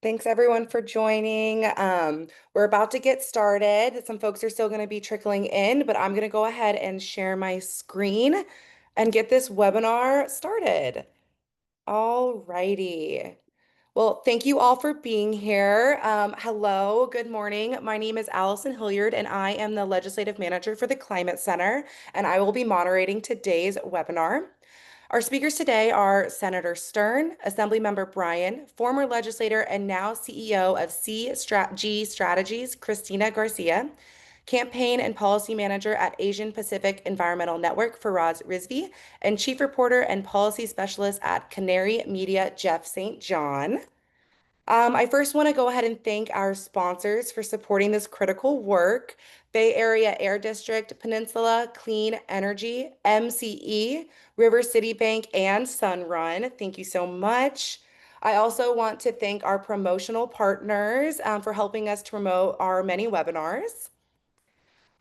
Thanks everyone for joining. We're about to get started. Some folks are still going to be trickling in, but I'm going to go ahead and share my screen and get this webinar started. All righty. Well, thank you all for being here. Hello, good morning. My name is Allison Hilliard, and I am the Legislative Manager for the Climate Center, and I will be moderating today's webinar. Our speakers today are Senator Stern, Assemblymember Bryan, former legislator and now CEO of CG Strategies, Christina Garcia, campaign and policy manager at Asian Pacific Environmental Network, Faraz Rizvi, and chief reporter and policy specialist at Canary Media, Jeff St. John. I first want to go ahead and thank our sponsors for supporting this critical work. Bay Area Air District, Peninsula Clean Energy, MCE, River City Bank, and Sunrun. Thank you so much. I also want to thank our promotional partners for helping us to promote our many webinars.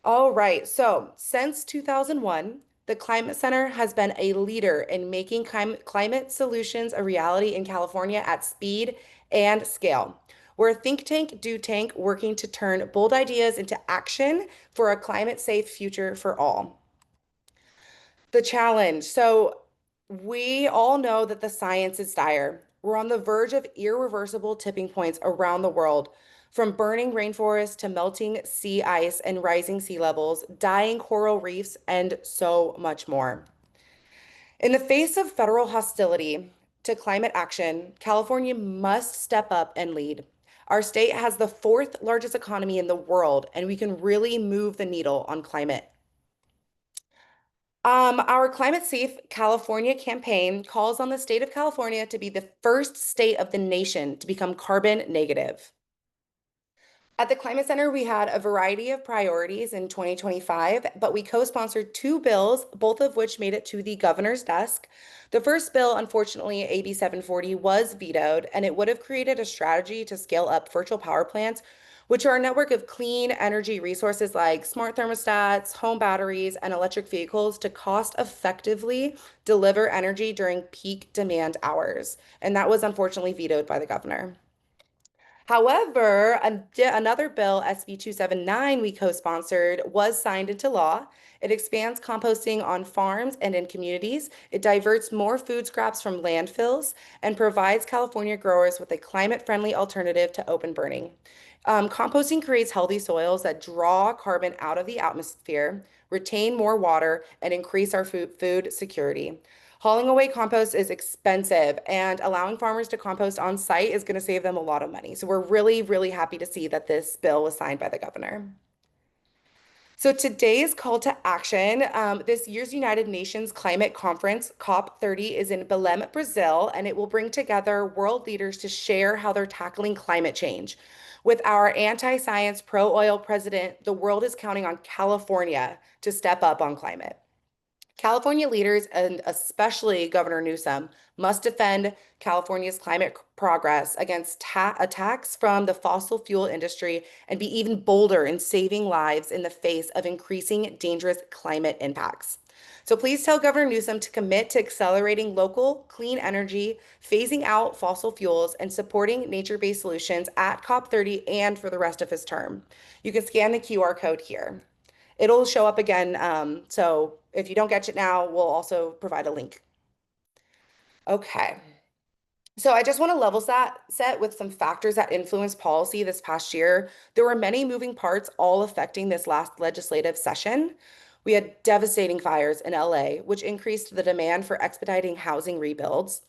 All right, so since 2001, the Climate Center has been a leader in making climate solutions a reality in California at speed and scale. We're a think tank, do tank, working to turn bold ideas into action for a climate safe future for all. The challenge. So we all know that the science is dire. We're on the verge of irreversible tipping points around the world, from burning rainforests to melting sea ice and rising sea levels, dying coral reefs, and so much more. In the face of federal hostility to climate action, California must step up and lead. Our state has the fourth largest economy in the world, and we can really move the needle on climate. Our Climate Safe California campaign calls on the state of California to be the first state of the nation to become carbon negative. At the Climate Center, we had a variety of priorities in 2025, but we co-sponsored two bills, both of which made it to the governor's desk. The first bill, unfortunately, AB 740, was vetoed, and it would have created a strategy to scale up virtual power plants, which are a network of clean energy resources like smart thermostats, home batteries, and electric vehicles to cost effectively deliver energy during peak demand hours. And that was unfortunately vetoed by the governor. However, another bill, SB 279, we co-sponsored, was signed into law. It expands composting on farms and in communities. It diverts more food scraps from landfills and provides California growers with a climate-friendly alternative to open burning. Composting creates healthy soils that draw carbon out of the atmosphere, retain more water, and increase our food security. Hauling away compost is expensive, and allowing farmers to compost on site is going to save them a lot of money. So we're really, really happy to see that this bill was signed by the governor. So today's call to action, this year's United Nations Climate Conference, COP30, is in Belém, Brazil, and it will bring together world leaders to share how they're tackling climate change. With our anti-science, pro-oil president, the world is counting on California to step up on climate. California leaders, and especially Governor Newsom, must defend California's climate progress against attacks from the fossil fuel industry and be even bolder in saving lives in the face of increasing dangerous climate impacts. So please tell Governor Newsom to commit to accelerating local clean energy, phasing out fossil fuels, and supporting nature-based solutions at COP30 and for the rest of his term. You can scan the QR code here. It'll show up again. So if you don't get it now, we'll also provide a link. Okay. So I just want to level set with some factors that influenced policy this past year. There were many moving parts all affecting this last legislative session. We had devastating fires in LA, which increased the demand for expediting housing rebuilds,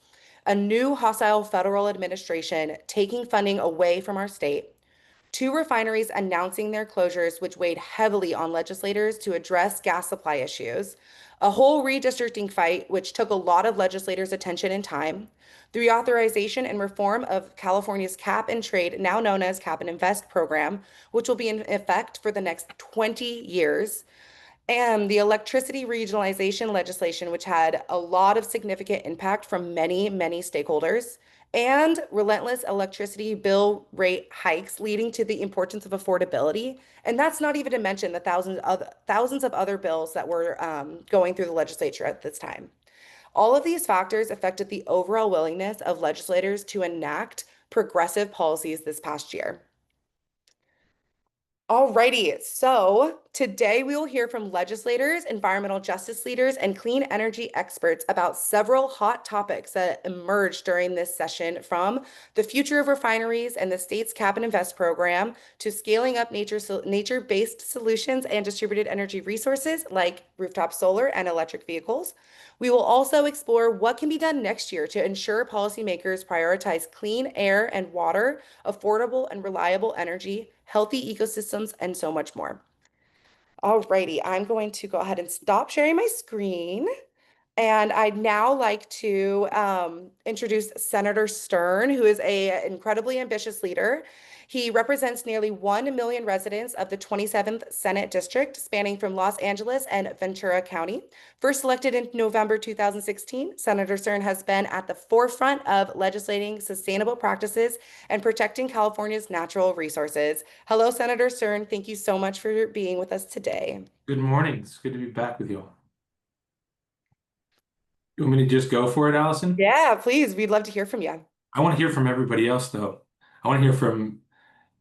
a new hostile federal administration taking funding away from our state, two refineries announcing their closures, which weighed heavily on legislators to address gas supply issues, a whole redistricting fight, which took a lot of legislators' attention and time, the reauthorization and reform of California's cap and trade, now known as Cap and Invest program, which will be in effect for the next 20 years, and the electricity regionalization legislation, which had a lot of significant impact from many, many stakeholders, and relentless electricity bill rate hikes, leading to the importance of affordability. And that's not even to mention the thousands of other bills that were going through the legislature at this time. All of these factors affected the overall willingness of legislators to enact progressive policies this past year. Alrighty, so today we will hear from legislators, environmental justice leaders, and clean energy experts about several hot topics that emerged during this session, from the future of refineries and the state's cap and invest program to scaling up nature-based solutions and distributed energy resources like rooftop solar and electric vehicles. We will also explore what can be done next year to ensure policymakers prioritize clean air and water, affordable and reliable energy, healthy ecosystems, and so much more. Alrighty, I'm going to go ahead and stop sharing my screen. And I'd now like to introduce Senator Stern, who is an incredibly ambitious leader. He represents nearly 1 million residents of the 27th Senate District, spanning from Los Angeles and Ventura County. First elected in November 2016, Senator Stern has been at the forefront of legislating sustainable practices and protecting California's natural resources. Hello, Senator Stern. Thank you so much for being with us today. Good morning. It's good to be back with you all. You want me to just go for it, Allison? Yeah, please. We'd love to hear from you. I want to hear from everybody else, though. I want to hear from,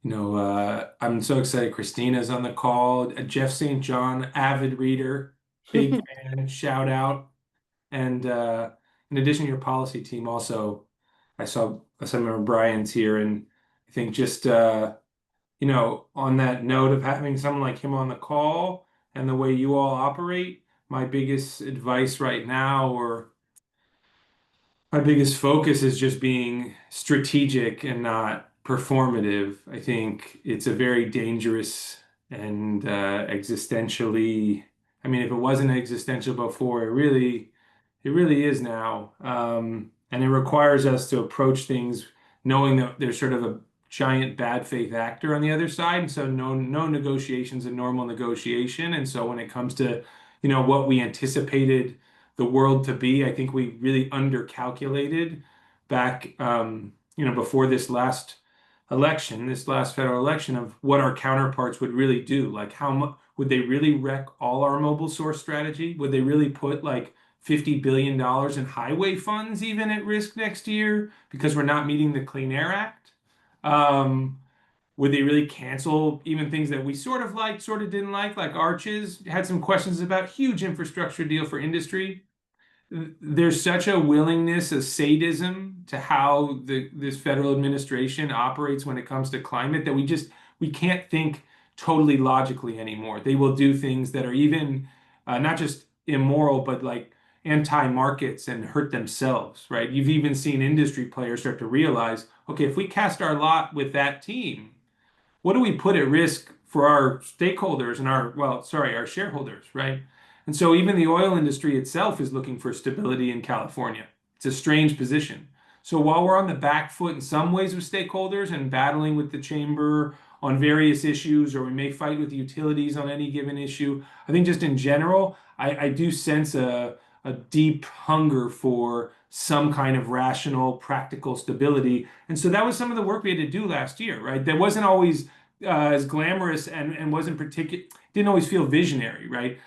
I'm so excited. Christina's on the call. Jeff St. John, avid reader, big fan, shout out. And in addition to your policy team, also, I saw some of Brian's here. And I think just, on that note of having someone like him on the call and the way you all operate, my biggest advice right now, or my biggest focus, is just being strategic and not performative. I think it's a very dangerous and existentially, I mean, if it wasn't existential before, it really is now. And it requires us to approach things knowing that there's sort of a giant bad faith actor on the other side. And so no negotiation's a normal negotiation. And so when it comes to, what we anticipated the world to be, I think we really undercalculated back, before this last election, this last federal election, of what our counterparts would really do. Like, how much would they really wreck all our mobile source strategy? Would they really put like $50 billion in highway funds even at risk next year because we're not meeting the Clean Air Act? Would they really cancel even things that we sort of liked, sort of didn't like arches? Had some questions about huge infrastructure deal for industry. There's such a willingness, a sadism to how this federal administration operates when it comes to climate, that we can't think totally logically anymore. They will do things that are even not just immoral, but like anti-markets and hurt themselves, right? You've even seen industry players start to realize, okay, if we cast our lot with that team, what do we put at risk for our stakeholders and our shareholders, right? And so even the oil industry itself is looking for stability in California. It's a strange position. So while we're on the back foot in some ways with stakeholders and battling with the chamber on various issues, or we may fight with the utilities on any given issue, I think just in general, I do sense a deep hunger for some kind of rational, practical stability. And so that was some of the work we had to do last year, right? That wasn't always as glamorous and didn't always feel visionary, right?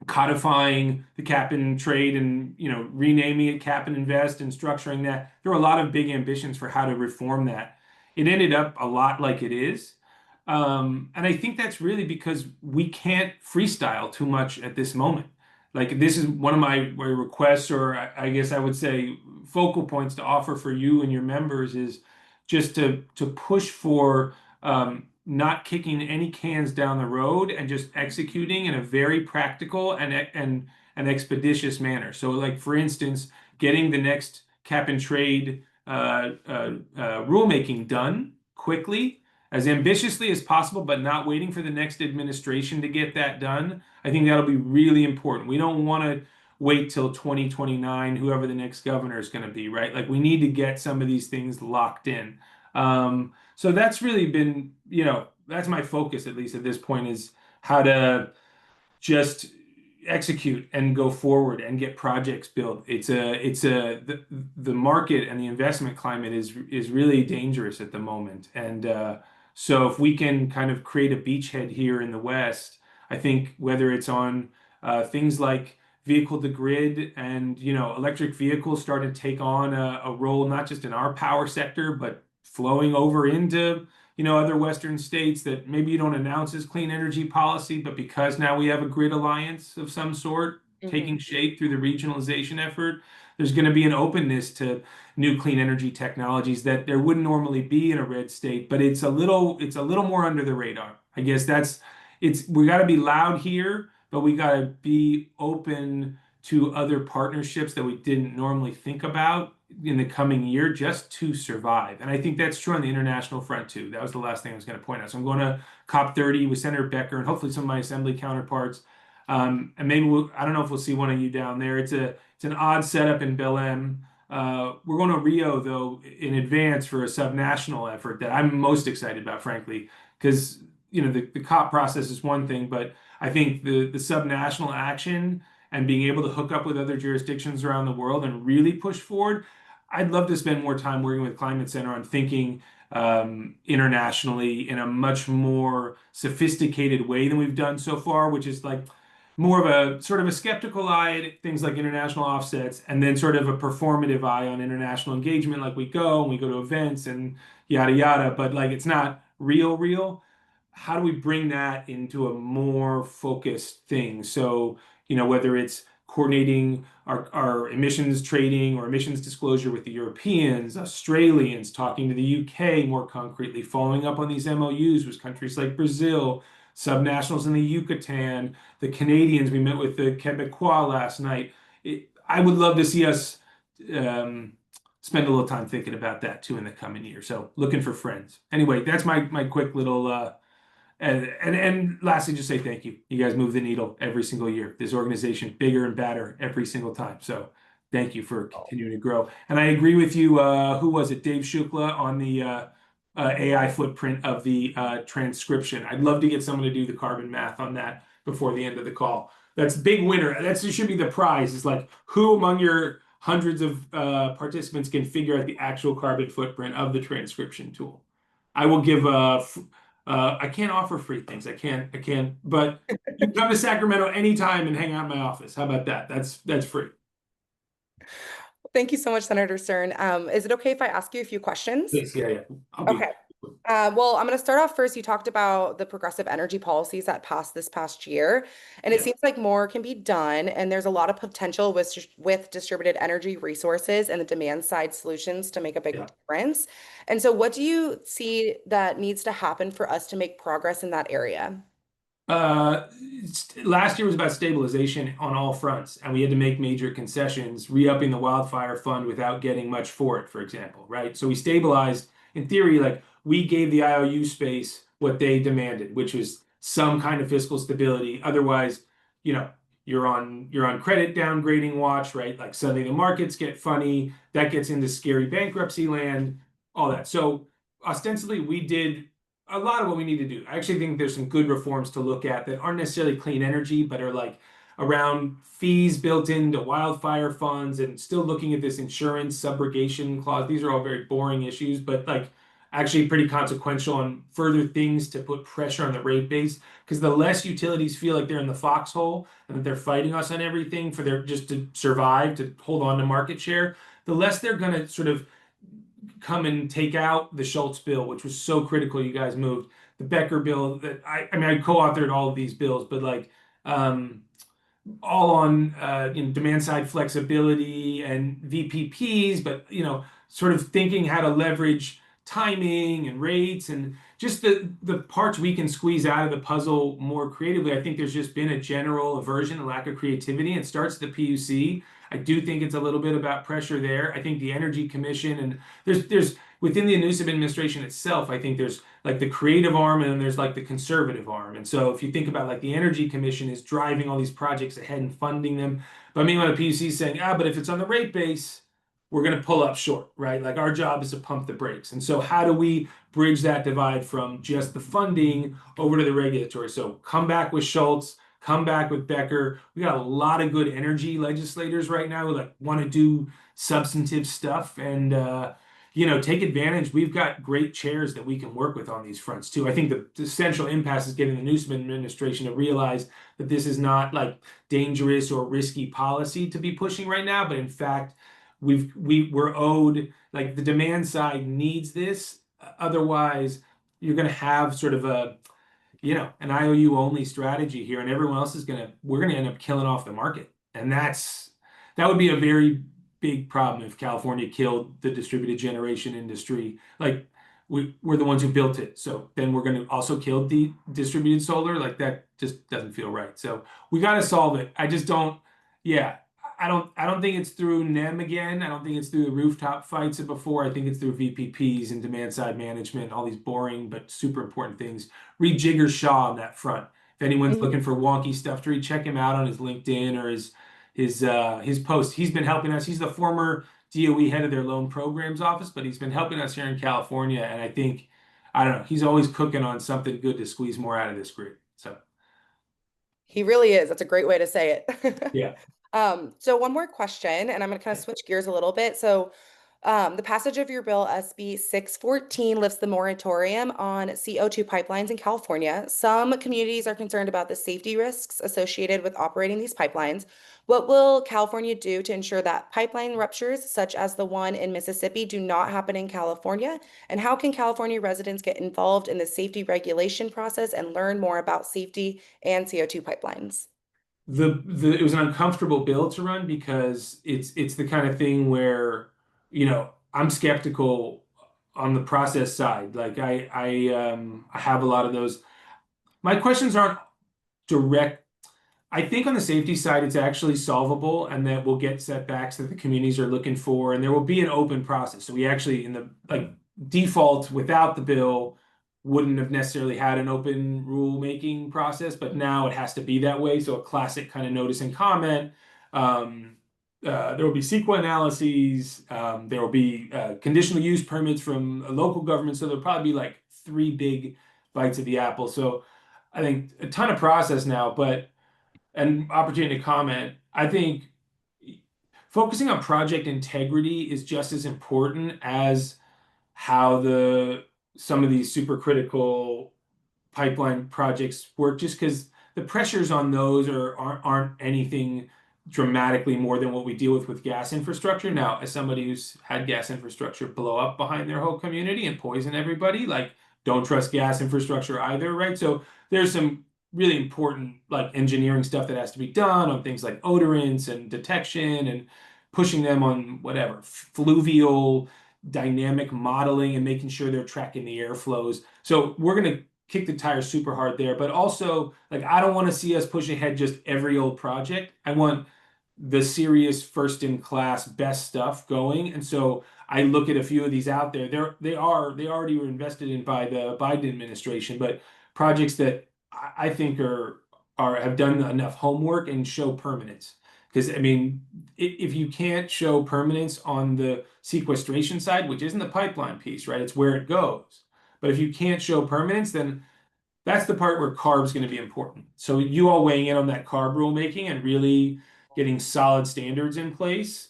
Codifying the cap and trade and renaming it cap and invest and structuring that. There were a lot of big ambitions for how to reform that. It ended up a lot like it is. And I think that's really because we can't freestyle too much at this moment. Like, this is one of my requests, or I guess I would say focal points to offer for you and your members, is just to push for not kicking any cans down the road and just executing in a very practical and expeditious manner. So, like, for instance, getting the next cap and trade rulemaking done quickly, as ambitiously as possible, but not waiting for the next administration to get that done. I think that'll be really important. We don't want to wait till 2029, whoever the next governor is going to be, right? Like, we need to get some of these things locked in. So that's really been, that's my focus, at least at this point, is how to just execute and go forward and get projects built. The market and the investment climate is really dangerous at the moment. And so if we can kind of create a beachhead here in the West, I think whether it's on things like vehicle to grid, and electric vehicles starting to take on a role not just in our power sector, but flowing over into other Western states that maybe you don't announce as clean energy policy, but because now we have a grid alliance of some sort Mhm. taking shape through the regionalization effort, there's going to be an openness to new clean energy technologies that there wouldn't normally be in a red state, but it's a little more under the radar. I guess we got to be loud here, but we got to be open to other partnerships that we didn't normally think about in the coming year just to survive. And I think that's true on the international front too. That was the last thing I was going to point out. So I'm going to COP30 with Senator Becker and hopefully some of my assembly counterparts. And maybe I don't know if we'll see one of you down there. It's an odd setup in Belém. We're going to Rio though in advance for a subnational effort that I'm most excited about, frankly, because the COP process is one thing, but I think the subnational action and being able to hook up with other jurisdictions around the world and really push forward. I'd love to spend more time working with Climate Center on thinking internationally in a much more sophisticated way than we've done so far, which is like more of a sort of a skeptical eye at things like international offsets, and then sort of a performative eye on international engagement, like we go and we go to events and yada yada, but like it's not real. How do we bring that into a more focused thing? So, whether it's coordinating our emissions trading or emissions disclosure with the Europeans, Australians, talking to the UK more concretely, following up on these MOUs with countries like Brazil, subnationals in the Yucatan, the Canadians. We met with the Quebecois last night. I would love to see us um, spend a little time thinking about that too in the coming year. So looking for friends. Anyway, that's my quick little and lastly, just say thank you. You guys move the needle every single year. This organization bigger and badder every single time. So thank you for continuing to grow. And I agree with you. Who was it? Dave Shukla on the AI footprint of the transcription. I'd love to get someone to do the carbon math on that before the end of the call. That's big winner. That should be the prize. Is like who among your hundreds of participants can figure out the actual carbon footprint of the transcription tool. I will give I can't offer free things. I can't, but you can come to Sacramento anytime and hang out in my office. How about that? That's free. Thank you so much, Senator Stern. Is it okay if I ask you a few questions? Please, yeah, yeah. I'll Okay. be. Well, I'm going to start off first. You talked about the progressive energy policies that passed this past year, and it Yeah, seems like more can be done, and there's a lot of potential with distributed energy resources and the demand side solutions to make a big yeah. difference. And so, what do you see that needs to happen for us to make progress in that area? Last year was about stabilization on all fronts, and we had to make major concessions, re-upping the wildfire fund without getting much for it, for example, right? So we stabilized, in theory, like we gave the IOU space what they demanded, which was some kind of fiscal stability. Otherwise, you know, you're on credit downgrading watch, right? Like suddenly the markets get funny, that gets into scary bankruptcy land, all that. So ostensibly, we did a lot of what we need to do. I actually think there's some good reforms to look at that aren't necessarily clean energy, but are like around fees built into wildfire funds and still looking at this insurance subrogation clause. These are all very boring issues, but like actually pretty consequential on further things to put pressure on the rate base. Because the less utilities feel like they're in the foxhole and that they're fighting us on everything for their just to survive, to hold on to market share, the less they're going to sort of come and take out the Schultz bill, which was so critical. You guys moved the Becker bill that I mean, I co-authored all of these bills, but like um, all on demand side flexibility and VPPs, but sort of thinking how to leverage timing and rates and just the parts we can squeeze out of the puzzle more creatively. I think there's just been a general aversion and lack of creativity. It starts at the PUC. I do think it's a little bit about pressure there. I think the Energy Commission and there's within the Newsom administration itself, I think there's like the creative arm and then there's like the conservative arm. And so if you think about like the Energy Commission is driving all these projects ahead and funding them, but meanwhile the PUC is saying, but if it's on the rate base, we're going to pull up short, right? Like our job is to pump the brakes. And so how do we bridge that divide from just the funding over to the regulatory? So come back with Schultz, come back with Becker. We got a lot of good energy legislators right now who like want to do substantive stuff. And take advantage. We've got great chairs that we can work with on these fronts too. I think the essential impasse is getting the Newsom administration to realize that this is not like dangerous or risky policy to be pushing right now, but in fact, we're owed, like, the demand side needs this. Otherwise, you're going to have sort of an IOU only strategy here, and everyone else we're gonna end up killing off the market. And that would be a very big problem if California killed the distributed generation industry. Like, we're the ones who built it. So then we're gonna also kill the distributed solar. Like, that just doesn't feel right. So we gotta solve it. I just don't, yeah. I don't think it's through NEM again. I don't think it's through the rooftop fights of before. I think it's through VPPs and demand side management, all these boring but super important things. Read Jigger Shaw on that front. If anyone's Mhm. looking for wonky stuff to read, check him out on his LinkedIn or his post. He's been helping us. He's the former DOE head of their loan programs office, but he's been helping us here in California. And I think, I don't know, he's always cooking on something good to squeeze more out of this group. So He really is. That's a great way to say it. yeah. So one more question, and I'm going to kind of switch gears a little bit. So, the passage of your bill, SB 614, lifts the moratorium on CO2 pipelines in California. Some communities are concerned about the safety risks associated with operating these pipelines. What will California do to ensure that pipeline ruptures, such as the one in Mississippi, do not happen in California? And how can California residents get involved in the safety regulation process and learn more about safety and CO2 pipelines? It was an uncomfortable bill to run because it's the kind of thing where, I'm skeptical on the process side. Like, I have a lot of those. My questions aren't direct. I think on the safety side, it's actually solvable, and that we'll get setbacks that the communities are looking for, and there will be an open process. So we actually, in the, like, default without the bill, wouldn't have necessarily had an open rulemaking process, but now it has to be that way. So a classic kind of notice and comment. Um, there will be CEQA analyses. There will be conditional use permits from a local government. So there'll probably be like three big bites of the apple. So I think a ton of process now, but and opportunity to comment. I think focusing on project integrity is just as important as how some of these supercritical pipeline projects work, just because the pressures on those aren't anything dramatically more than what we deal with gas infrastructure. Now, as somebody who's had gas infrastructure blow up behind their whole community and poison everybody, like, don't trust gas infrastructure either, right? So there's some really important, like, engineering stuff that has to be done on things like odorants and detection and pushing them on whatever fluvial dynamic modeling and making sure they're tracking the airflows. So we're going to kick the tires super hard there. But also, like, I don't want to see us push ahead just every old project. I want the serious first in class best stuff going. And so I look at a few of these out there. They already were invested in by the Biden administration, but projects that I think are have done enough homework and show permanence. Because, I mean, if you can't show permanence on the sequestration side, which isn't the pipeline piece, right? It's where it goes. But if you can't show permanence, then that's the part where CARB's going to be important. So you all weighing in on that CARB rulemaking and really getting solid standards in place,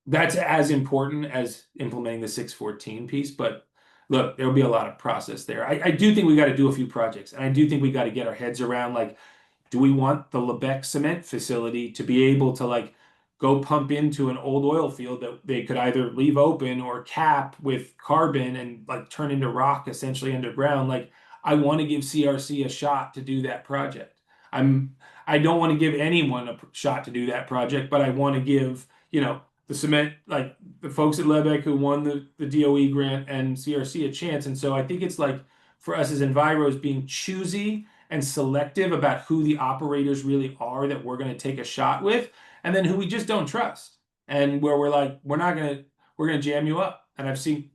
that's as important as implementing the 614 piece. But look, there'll be a lot of process there. I do think we got to do a few projects, and I do think we got to get our heads around, like, do we want the Lebec cement facility to be able to, like, go pump into an old oil field that they could either leave open or cap with carbon and, like, turn into rock essentially underground? Like, I want to give CRC a shot to do that project. I don't want to give anyone a shot to do that project, but I want to give, the cement, like, the folks at Lebec who won the DOE grant and CRC a chance. And so I think it's like, for us as enviros, being choosy and selective about who the operators really are that we're going to take a shot with, and then who we just don't trust, and where we're like, we're going to jam you up. And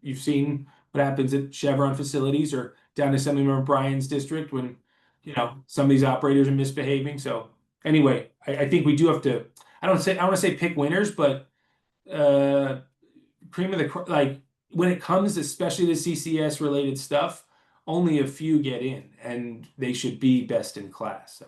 you've seen what happens at Chevron facilities or down to Assemblyman Bryan's district when, some of these operators are misbehaving. So anyway, I think we do have to, I want to say pick winners, but uh cream of the like, when it comes especially to CCS related stuff, only a few get in, and they should be best in class. So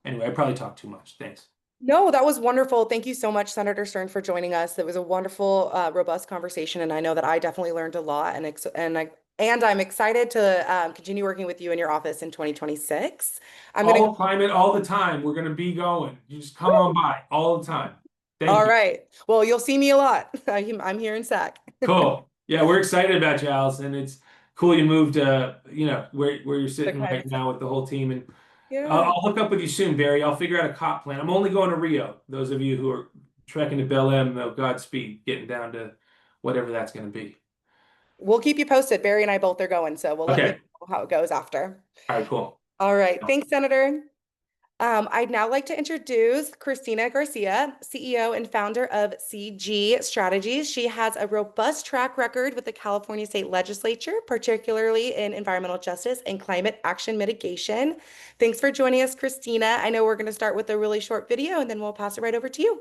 anyway, I probably talked too much. Thanks. No, that was wonderful. Thank you so much, Senator Stern, for joining us. It was a wonderful, robust conversation, and I know that I definitely learned a lot, and I'm excited to continue working with you in your office in 2026. I'm gonna go. All climate, all the time. We're gonna be going. You just come on by all the time. Thank All you. right. Well, you'll see me a lot. I'm here in SAC. Cool. Yeah, we're excited about you, Allison. It's cool you moved where you're The sitting right climate now with the whole team. And Yeah. I'll hook up with you soon, Barry. I'll figure out a cop plan. I'm only going to Rio. Those of you who are trekking to Bel Em, Godspeed, getting down to whatever that's going to be. We'll keep you posted. Barry and I both are going, so we'll let you Okay. know how it goes after. All right, cool. All right. Thanks, Senator. I'd now like to introduce Christina Garcia, CEO and founder of CG Strategies. She has a robust track record with the California State Legislature, particularly in environmental justice and climate action mitigation. Thanks for joining us, Christina. I know we're going to start with a really short video and then we'll pass it right over to you.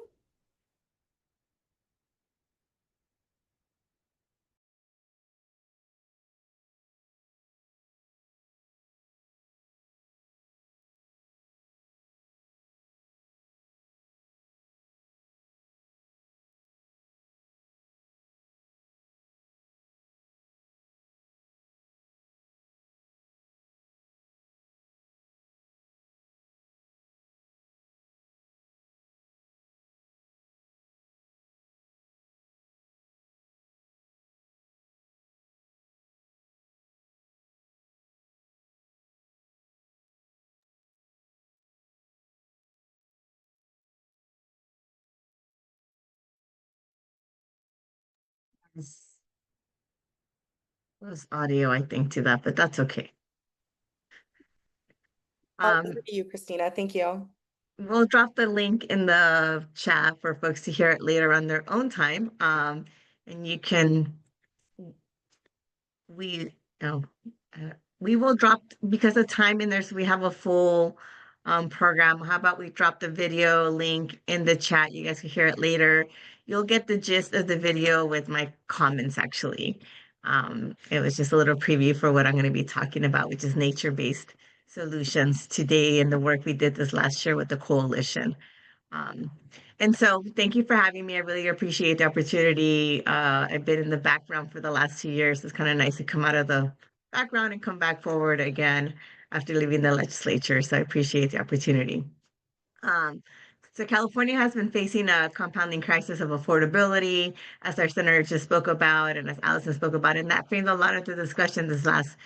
Was audio, I think, to that, but that's okay. I'll pass Um, it to you, Christina. Thank you. we'll drop the link in the chat for folks to hear it later on their own time. And you can we no we will drop because of time in there, so we have a full program. How about we drop the video link in the chat? You guys can hear it later. You'll get the gist of the video with my comments actually. It was just a little preview for what I'm going to be talking about, which is nature-based solutions today and the work we did this last year with the coalition. Um, and so thank you for having me. I really appreciate the opportunity. I've been in the background for the last 2 years. It's kind of nice to come out of the background and come back forward again after leaving the legislature. So I appreciate the opportunity. Um, so California has been facing a compounding crisis of affordability, as our senator just spoke about, and as Allison spoke about, and that framed a lot of the discussion this last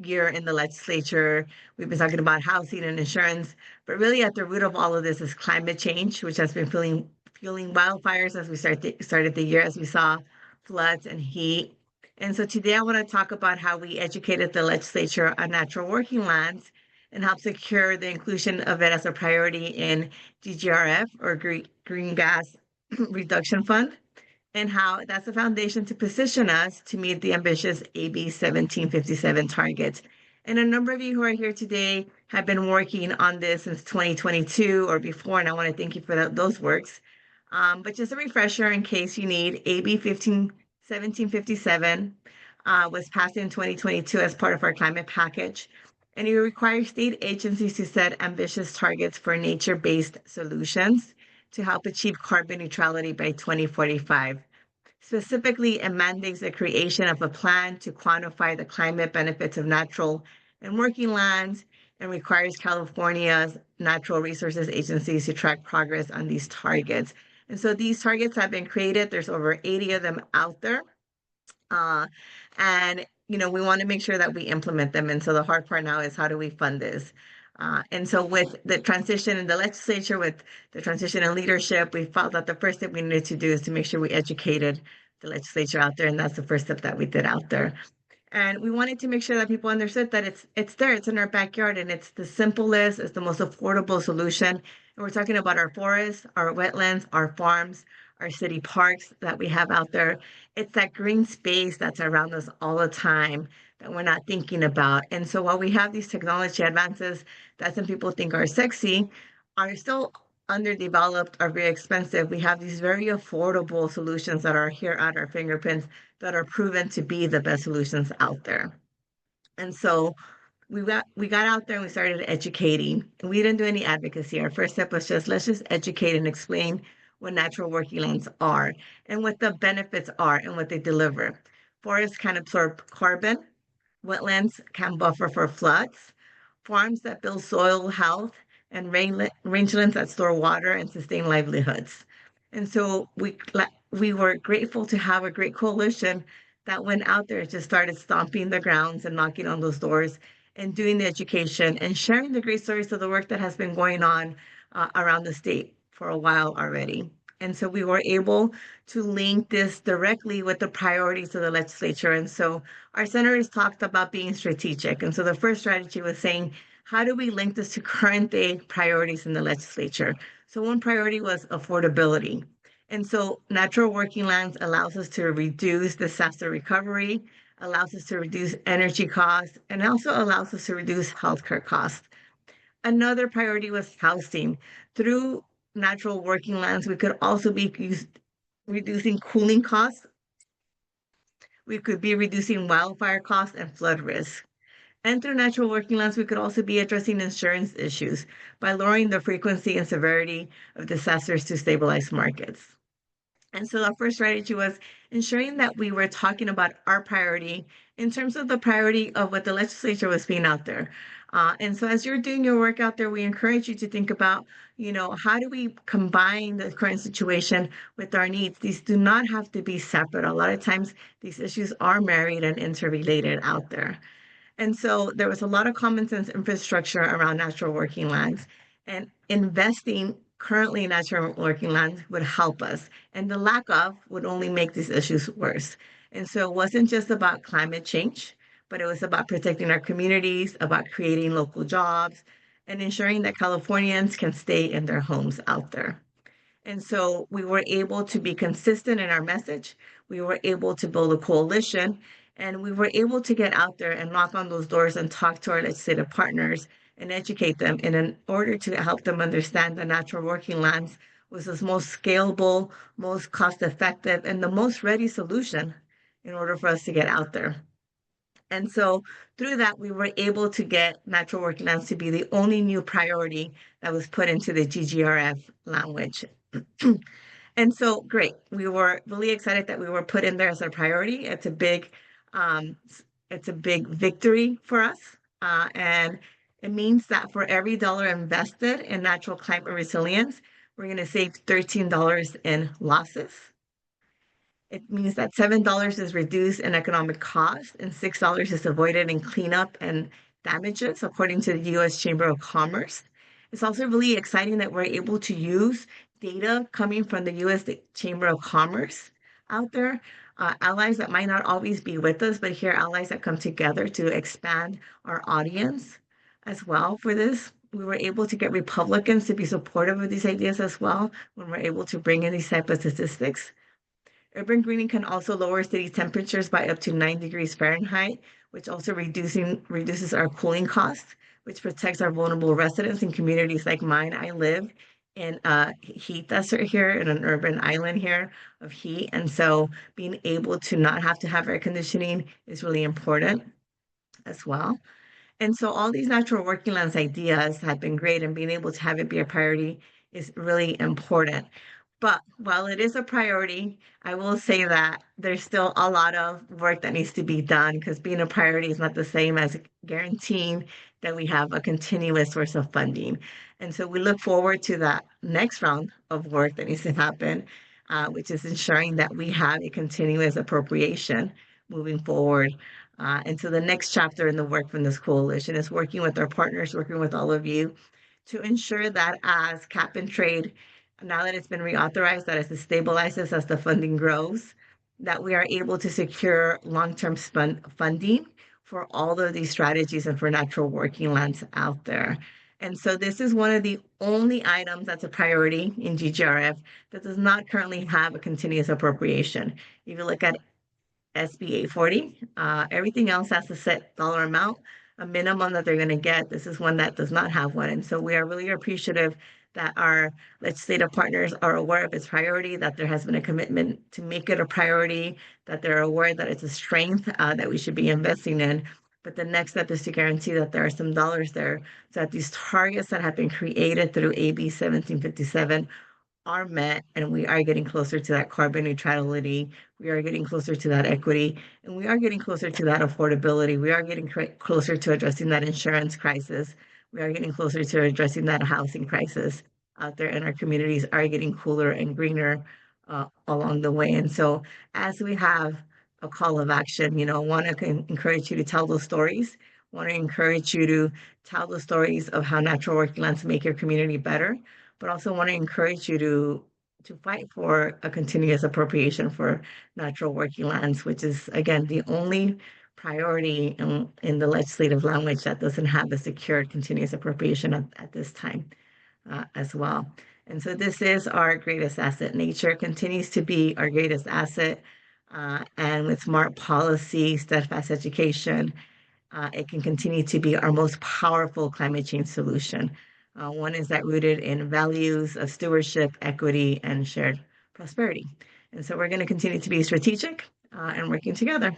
year in the legislature. We've been talking about housing and insurance, but really at the root of all of this is climate change, which has been fueling wildfires as we started the year, as we saw floods and heat. And so today I want to talk about how we educated the legislature on natural working lands and help secure the inclusion of it as a priority in GGRF, or Green Gas Reduction Fund, and how that's the foundation to position us to meet the ambitious AB 1757 targets. And a number of you who are here today have been working on this since 2022 or before, and I want to thank you for those works. But just a refresher in case you need, AB 1757 was passed in 2022 as part of our climate package. And it requires state agencies to set ambitious targets for nature-based solutions to help achieve carbon neutrality by 2045. Specifically, it mandates the creation of a plan to quantify the climate benefits of natural and working lands and requires California's natural resources agencies to track progress on these targets. And so these targets have been created. There's over 80 of them out there. Uh, and we want to make sure that we implement them. And so the hard part now is how do we fund this? And so with the transition in the legislature, with the transition in leadership, we felt that the first thing we needed to do is to make sure we educated the legislature out there. And that's the first step that we did out there. And we wanted to make sure that people understood that it's there, it's in our backyard, and it's the simplest, it's the most affordable solution. And we're talking about our forests, our wetlands, our farms, our city parks that we have out there. It's that green space that's around us all the time that we're not thinking about. And so while we have these technology advances that some people think are sexy, are still underdeveloped, are very expensive, we have these very affordable solutions that are here at our fingerprints that are proven to be the best solutions out there. And so we got out there and we started educating. And we didn't do any advocacy. Our first step was just let's just educate and explain what natural working lands are and what the benefits are and what they deliver. Forests can absorb carbon, wetlands can buffer for floods, farms that build soil health, and rangelands that store water and sustain livelihoods. And so we were grateful to have a great coalition that went out there, just started stomping the grounds and knocking on those doors and doing the education and sharing the great stories of the work that has been going on around the state for a while already. And so we were able to link this directly with the priorities of the legislature. And so our senators talked about being strategic. And so the first strategy was saying, how do we link this to current day priorities in the legislature? So one priority was affordability. And so natural working lands allows us to reduce disaster recovery, allows us to reduce energy costs, and also allows us to reduce healthcare costs. Another priority was housing. Through natural working lands, we could also be reducing cooling costs. We could be reducing wildfire costs and flood risk. And through natural working lands, we could also be addressing insurance issues by lowering the frequency and severity of disasters to stabilize markets. And so our first strategy was ensuring that we were talking about our priority in terms of the priority of what the legislature was being out there. And so as you're doing your work out there, we encourage you to think about, how do we combine the current situation with our needs? These do not have to be separate. A lot of times these issues are married and interrelated out there. And so there was a lot of common sense infrastructure around natural working lands, and investing currently in natural working lands would help us. And the lack of would only make these issues worse. And so it wasn't just about climate change, but it was about protecting our communities, about creating local jobs, and ensuring that Californians can stay in their homes out there. And so we were able to be consistent in our message. We were able to build a coalition, and we were able to get out there and knock on those doors and talk to our legislative partners and educate them in order to help them understand that natural working lands was the most scalable, most cost effective, and the most ready solution in order for us to get out there. And so through that, we were able to get natural working lands to be the only new priority that was put into the GGRF language. And so great. We were really excited that we were put in there as a priority. Um, it's a big victory for us. And it means that for every dollar invested in natural climate resilience, we're going to save $13 in losses. It means that $7 is reduced in economic cost and $6 is avoided in cleanup and damages, according to the US Chamber of Commerce. It's also really exciting that we're able to use data coming from the US Chamber of Commerce out there, allies that might not always be with us, but here allies that come together to expand our audience as well for this. We were able to get Republicans to be supportive of these ideas as well when we're able to bring in these type of statistics. Urban greening can also lower city temperatures by up to 9 degrees Fahrenheit, which also reduces our cooling costs, which protects our vulnerable residents in communities like mine. I live in a heat desert here, in an urban island here of heat. And so being able to not have to have air conditioning is really important as well. And so all these natural working lands ideas have been great, and being able to have it be a priority is really important. But while it is a priority, I will say that there's still a lot of work that needs to be done, because being a priority is not the same as guaranteeing that we have a continuous source of funding. And so we look forward to that next round of work that needs to happen, which is ensuring that we have a continuous appropriation moving forward. And so the next chapter in the work from this coalition is working with our partners, working with all of you to ensure that as cap and trade, now that it's been reauthorized, that as it stabilizes, as the funding grows, that we are able to secure long-term funding for all of these strategies and for natural working lands out there. And so this is one of the only items that's a priority in GGRF that does not currently have a continuous appropriation. If you look at SB 840. Everything else has a set dollar amount, a minimum that they're going to get. This is one that does not have one. And so we are really appreciative that our legislative partners are aware of its priority, that there has been a commitment to make it a priority, that they're aware that it's a strength that we should be investing in. But the next step is to guarantee that there are some dollars there so that these targets that have been created through AB 1757 are met, and we are getting closer to that carbon neutrality. We are getting closer to that equity, and we are getting closer to that affordability. We are getting closer to addressing that insurance crisis. We are getting closer to addressing that housing crisis out there, and our communities are getting cooler and greener along the way. And so, as we have a call of action, want to encourage you to tell those stories. Want to encourage you to tell the stories of how natural working lands make your community better, but also want to encourage you to fight for a continuous appropriation for natural working lands, which is again the only priority in the legislative language that doesn't have a secured continuous appropriation at this time as well. And so this is our greatest asset. Nature continues to be our greatest asset. And with smart policy, steadfast education, it can continue to be our most powerful climate change solution. One is that rooted in values of stewardship, equity, and shared prosperity. And so we're going to continue to be strategic and working together.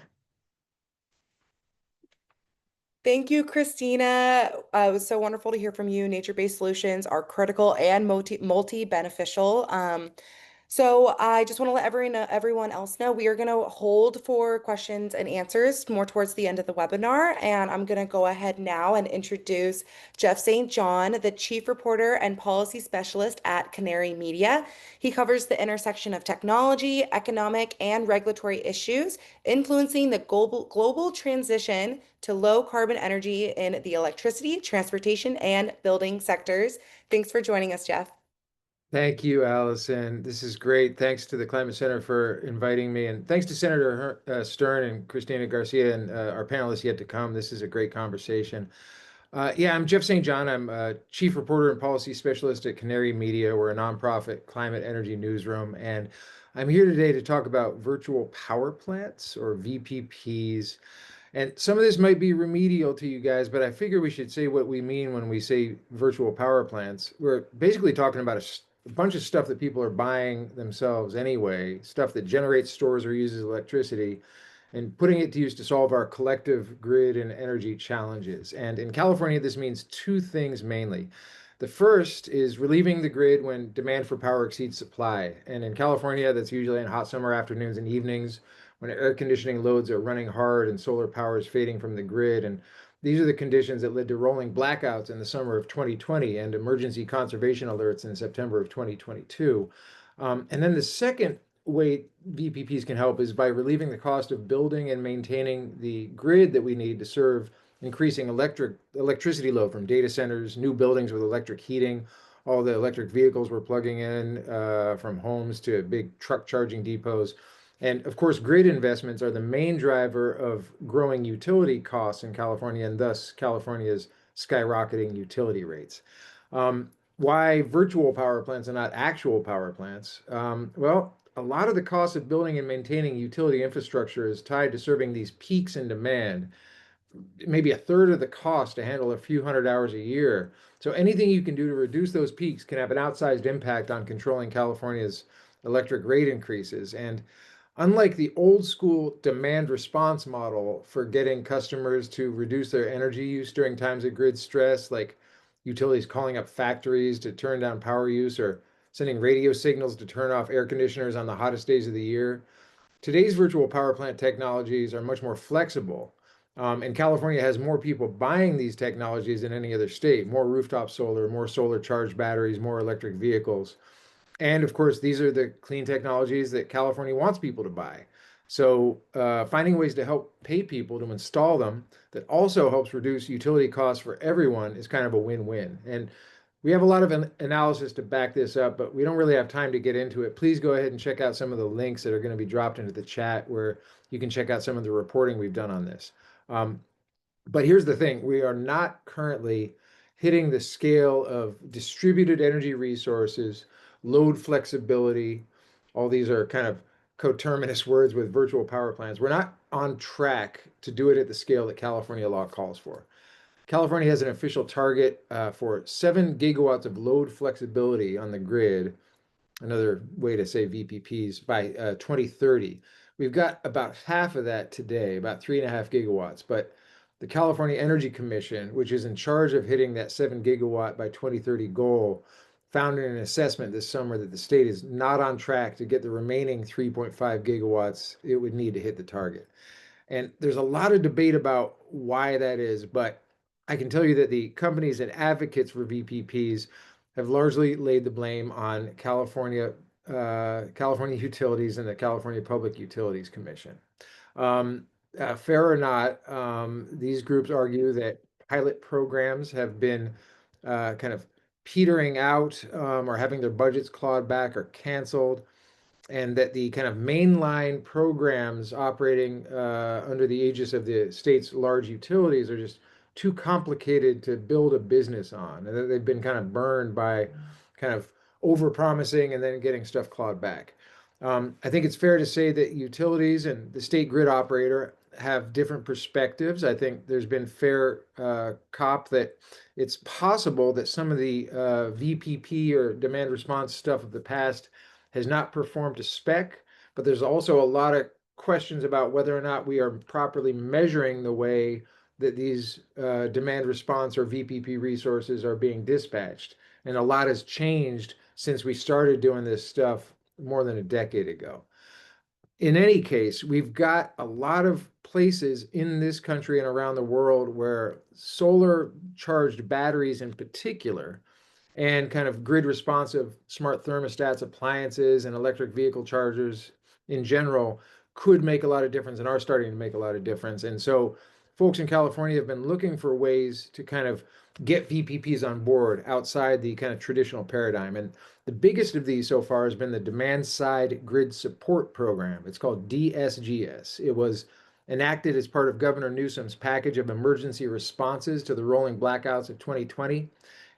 Thank you, Christina. It was so wonderful to hear from you. Nature-based solutions are critical and multi-beneficial. So I just want to let everyone else know we are going to hold for questions and answers more towards the end of the webinar. And I'm going to go ahead now and introduce Jeff St. John, the Chief Reporter and Policy Specialist at Canary Media. He covers the intersection of technology, economic, and regulatory issues influencing the global transition to low carbon energy in the electricity, transportation, and building sectors. Thanks for joining us, Jeff. Thank you, Allison. This is great. Thanks to the Climate Center for inviting me. And thanks to Senator Stern and Christina Garcia and our panelists yet to come. This is a great conversation. Yeah, I'm Jeff St. John. I'm Chief Reporter and Policy Specialist at Canary Media. We're a nonprofit climate energy newsroom. And I'm here today to talk about virtual power plants, or VPPs. And some of this might be remedial to you guys, but I figure we should say what we mean when we say virtual power plants. We're basically talking about a bunch of stuff that people are buying themselves anyway, stuff that generates, stores, or uses electricity, and putting it to use to solve our collective grid and energy challenges. And in California, this means two things mainly. The first is relieving the grid when demand for power exceeds supply. And in California, that's usually in hot summer afternoons and evenings when air conditioning loads are running hard and solar power is fading from the grid. And these are the conditions that led to rolling blackouts in the summer of 2020 and emergency conservation alerts in September of 2022. And then the second way VPPs can help is by relieving the cost of building and maintaining the grid that we need to serve increasing electricity load from data centers, new buildings with electric heating, all the electric vehicles we're plugging in from homes to big truck charging depots. And of course, grid investments are the main driver of growing utility costs in California, and thus California's skyrocketing utility rates. Why virtual power plants and not actual power plants? Well, a lot of the cost of building and maintaining utility infrastructure is tied to serving these peaks in demand, maybe a third of the cost to handle a few hundred hours a year. So anything you can do to reduce those peaks can have an outsized impact on controlling California's electric rate increases. And unlike the old school demand response model for getting customers to reduce their energy use during times of grid stress, like utilities calling up factories to turn down power use or sending radio signals to turn off air conditioners on the hottest days of the year, today's virtual power plant technologies are much more flexible. And California has more people buying these technologies than any other state, more rooftop solar, more solar charged batteries, more electric vehicles. And of course, these are the clean technologies that California wants people to buy. So finding ways to help pay people to install them that also helps reduce utility costs for everyone is kind of a win-win. And we have a lot of analysis to back this up, but we don't really have time to get into it. Please go ahead and check out some of the links that are going to be dropped into the chat where you can check out some of the reporting we've done on this. But here's the thing, we are not currently hitting the scale of distributed energy resources, load flexibility. All these are kind of coterminous words with virtual power plants. We're not on track to do it at the scale that California law calls for. California has an official target for 7 gigawatts of load flexibility on the grid, another way to say VPPs, by 2030. We've got about half of that today, about 3.5 gigawatts, but the California Energy Commission, which is in charge of hitting that 7 gigawatt by 2030 goal, found in an assessment this summer that the state is not on track to get the remaining 3.5 gigawatts it would need to hit the target. And there's a lot of debate about why that is, but I can tell you that the companies and advocates for VPPs have largely laid the blame on California utilities and the California Public Utilities Commission. Fair or not, these groups argue that pilot programs have been kind of petering out or having their budgets clawed back or canceled, and that the kind of mainline programs operating under the aegis of the state's large utilities are just too complicated to build a business on, and that they've been kind of burned by kind of over-promising and then getting stuff clawed back. I think it's fair to say that utilities and the state grid operator have different perspectives. I think there's been fair cop that it's possible that some of the VPP or demand response stuff of the past has not performed to spec, but there's also a lot of questions about whether or not we are properly measuring the way that these demand response or VPP resources are being dispatched. And a lot has changed since we started doing this stuff more than a decade ago. In any case, we've got a lot of places in this country and around the world where solar charged batteries in particular, and kind of grid responsive smart thermostats, appliances, and electric vehicle chargers in general could make a lot of difference and are starting to make a lot of difference. And so folks in California have been looking for ways to kind of get VPPs on board outside the kind of traditional paradigm. And the biggest of these so far has been the Demand Side Grid Support Program. It's called DSGS. It was enacted as part of Governor Newsom's package of emergency responses to the rolling blackouts of 2020.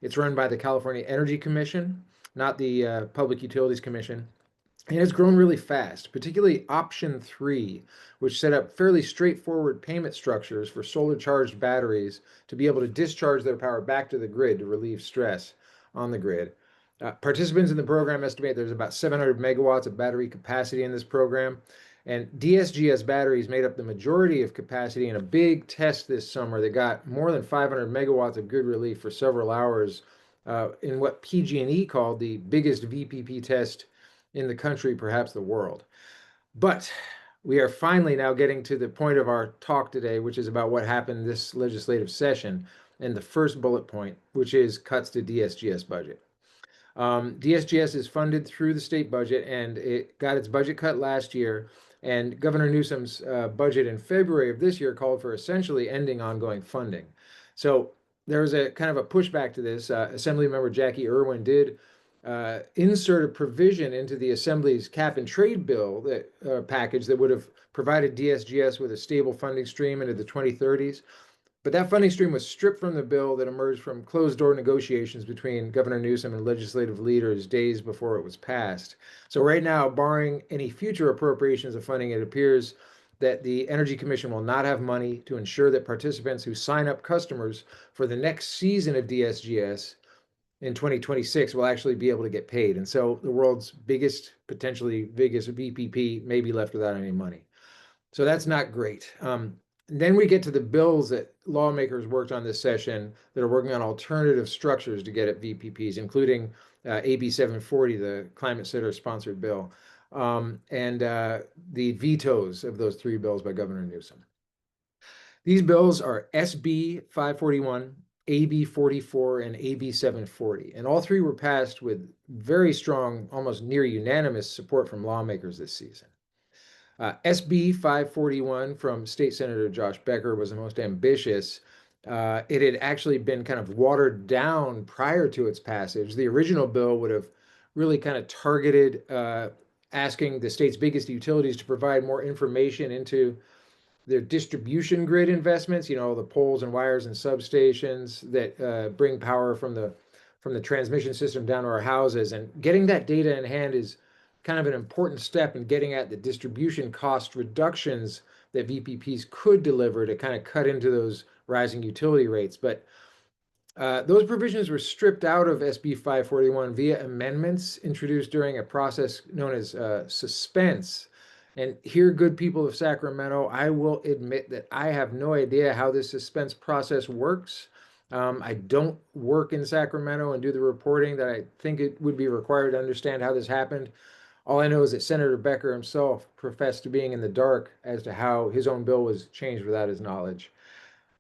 It's run by the California Energy Commission, not the Public Utilities Commission. And it's grown really fast, particularly option 3, which set up fairly straightforward payment structures for solar charged batteries to be able to discharge their power back to the grid to relieve stress on the grid. Participants in the program estimate there's about 700 megawatts of battery capacity in this program. And DSGS batteries made up the majority of capacity in a big test this summer that got more than 500 megawatts of grid relief for several hours in what PG&E called the biggest VPP test in the country, perhaps the world. But we are finally now getting to the point of our talk today, which is about what happened this legislative session, and the first bullet point, which is cuts to DSGS budget. DSGS is funded through the state budget, and it got its budget cut last year. And Governor Newsom's budget in February of this year called for essentially ending ongoing funding. So there was a kind of a pushback to this. Assemblymember Jackie Irwin did insert a provision into the Assembly's cap and trade bill that package that would have provided DSGS with a stable funding stream into the 2030s. But that funding stream was stripped from the bill that emerged from closed-door negotiations between Governor Newsom and legislative leaders days before it was passed. So right now, barring any future appropriations of funding, it appears that the Energy Commission will not have money to ensure that participants who sign up customers for the next season of DSGS in 2026 will actually be able to get paid. And so the world's potentially biggest VPP may be left without any money. So that's not great. Then we get to the bills that lawmakers worked on this session that are working on alternative structures to get at VPPs, including AB 740, the climate setter sponsored bill, and the vetoes of those 3 bills by Governor Newsom. These bills are SB 541, AB 44, and AB 740, and all 3 were passed with very strong, almost near unanimous support from lawmakers this season. SB 541 from State Senator Josh Becker was the most ambitious. It had actually been kind of watered down prior to its passage. The original bill would have really kind of targeted asking the state's biggest utilities to provide more information into their distribution grid investments, the poles and wires and substations that bring power from the transmission system down to our houses. And getting that data in hand is kind of an important step in getting at the distribution cost reductions that VPPs could deliver to kind of cut into those rising utility rates. But those provisions were stripped out of SB 541 via amendments introduced during a process known as suspense. And here, good people of Sacramento, I will admit that I have no idea how this suspense process works. I don't work in Sacramento and do the reporting that I think it would be required to understand how this happened. All I know is that Senator Becker himself professed to being in the dark as to how his own bill was changed without his knowledge.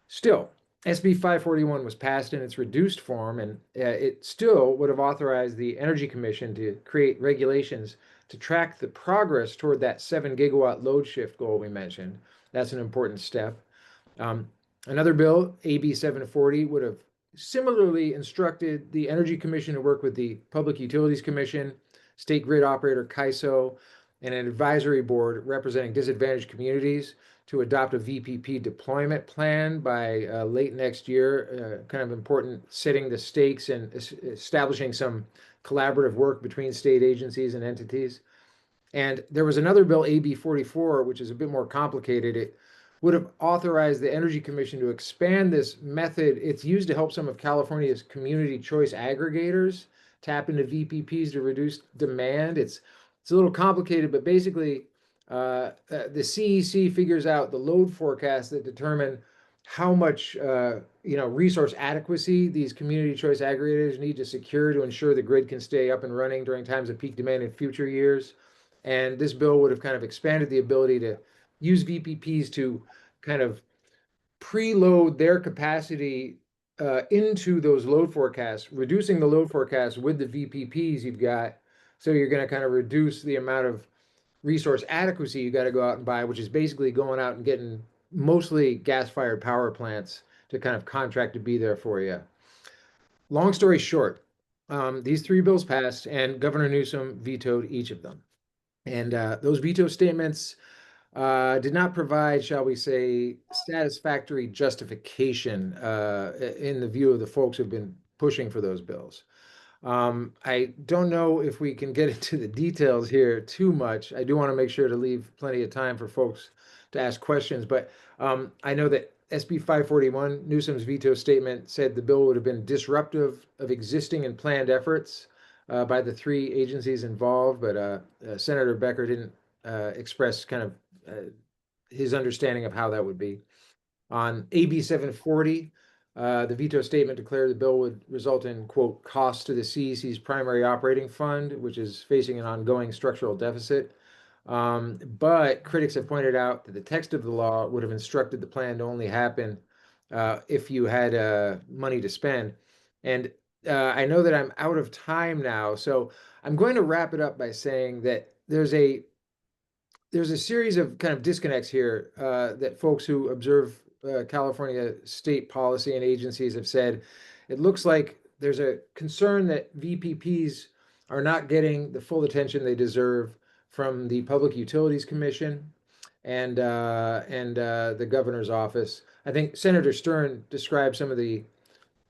Still, SB 541 was passed in its reduced form, and it still would have authorized the Energy Commission to create regulations to track the progress toward that 7 gigawatt load shift goal we mentioned. That's an important step. Um, Another bill, AB 740, would have similarly instructed the Energy Commission to work with the Public Utilities Commission, state grid operator CAISO, and an advisory board representing disadvantaged communities to adopt a VPP deployment plan by late next year. Kind of important, setting the stakes and establishing some collaborative work between state agencies and entities. And there was another bill, AB 44, which is a bit more complicated. It would have authorized the Energy Commission to expand this method. It's used to help some of California's community choice aggregators tap into VPPs to reduce demand. It's a little complicated, but basically, the CEC figures out the load forecasts that determine how much resource adequacy these community choice aggregators need to secure to ensure the grid can stay up and running during times of peak demand in future years. And this bill would have kind of expanded the ability to use VPPs to kind of preload their capacity into those load forecasts, reducing the load forecast with the VPPs you've got. So you're going to kind of reduce the amount of resource adequacy you got to go out and buy, which is basically going out and getting mostly gas-fired power plants to kind of contract to be there for you. Long story short, these three bills passed, and Governor Newsom vetoed each of them. And those veto statements did not provide, shall we say, satisfactory justification in the view of the folks who've been pushing for those bills. I don't know if we can get into the details here too much. I do want to make sure to leave plenty of time for folks to ask questions, but I know that SB 541, Newsom's veto statement, said the bill would have been disruptive of existing and planned efforts by the three agencies involved, but Senator Becker didn't express kind of his understanding of how that would be. On AB 740, the veto statement declared the bill would result in, quote, costs to the CEC's primary operating fund, which is facing an ongoing structural deficit. But critics have pointed out that the text of the law would have instructed the plan to only happen if you had money to spend. And I know that I'm out of time now, so I'm going to wrap it up by saying that there's a series of kind of disconnects here that folks who observe California state policy and agencies have said. It looks like there's a concern that VPPs are not getting the full attention they deserve from the Public Utilities Commission and the governor's office. I think Senator Stern described some of the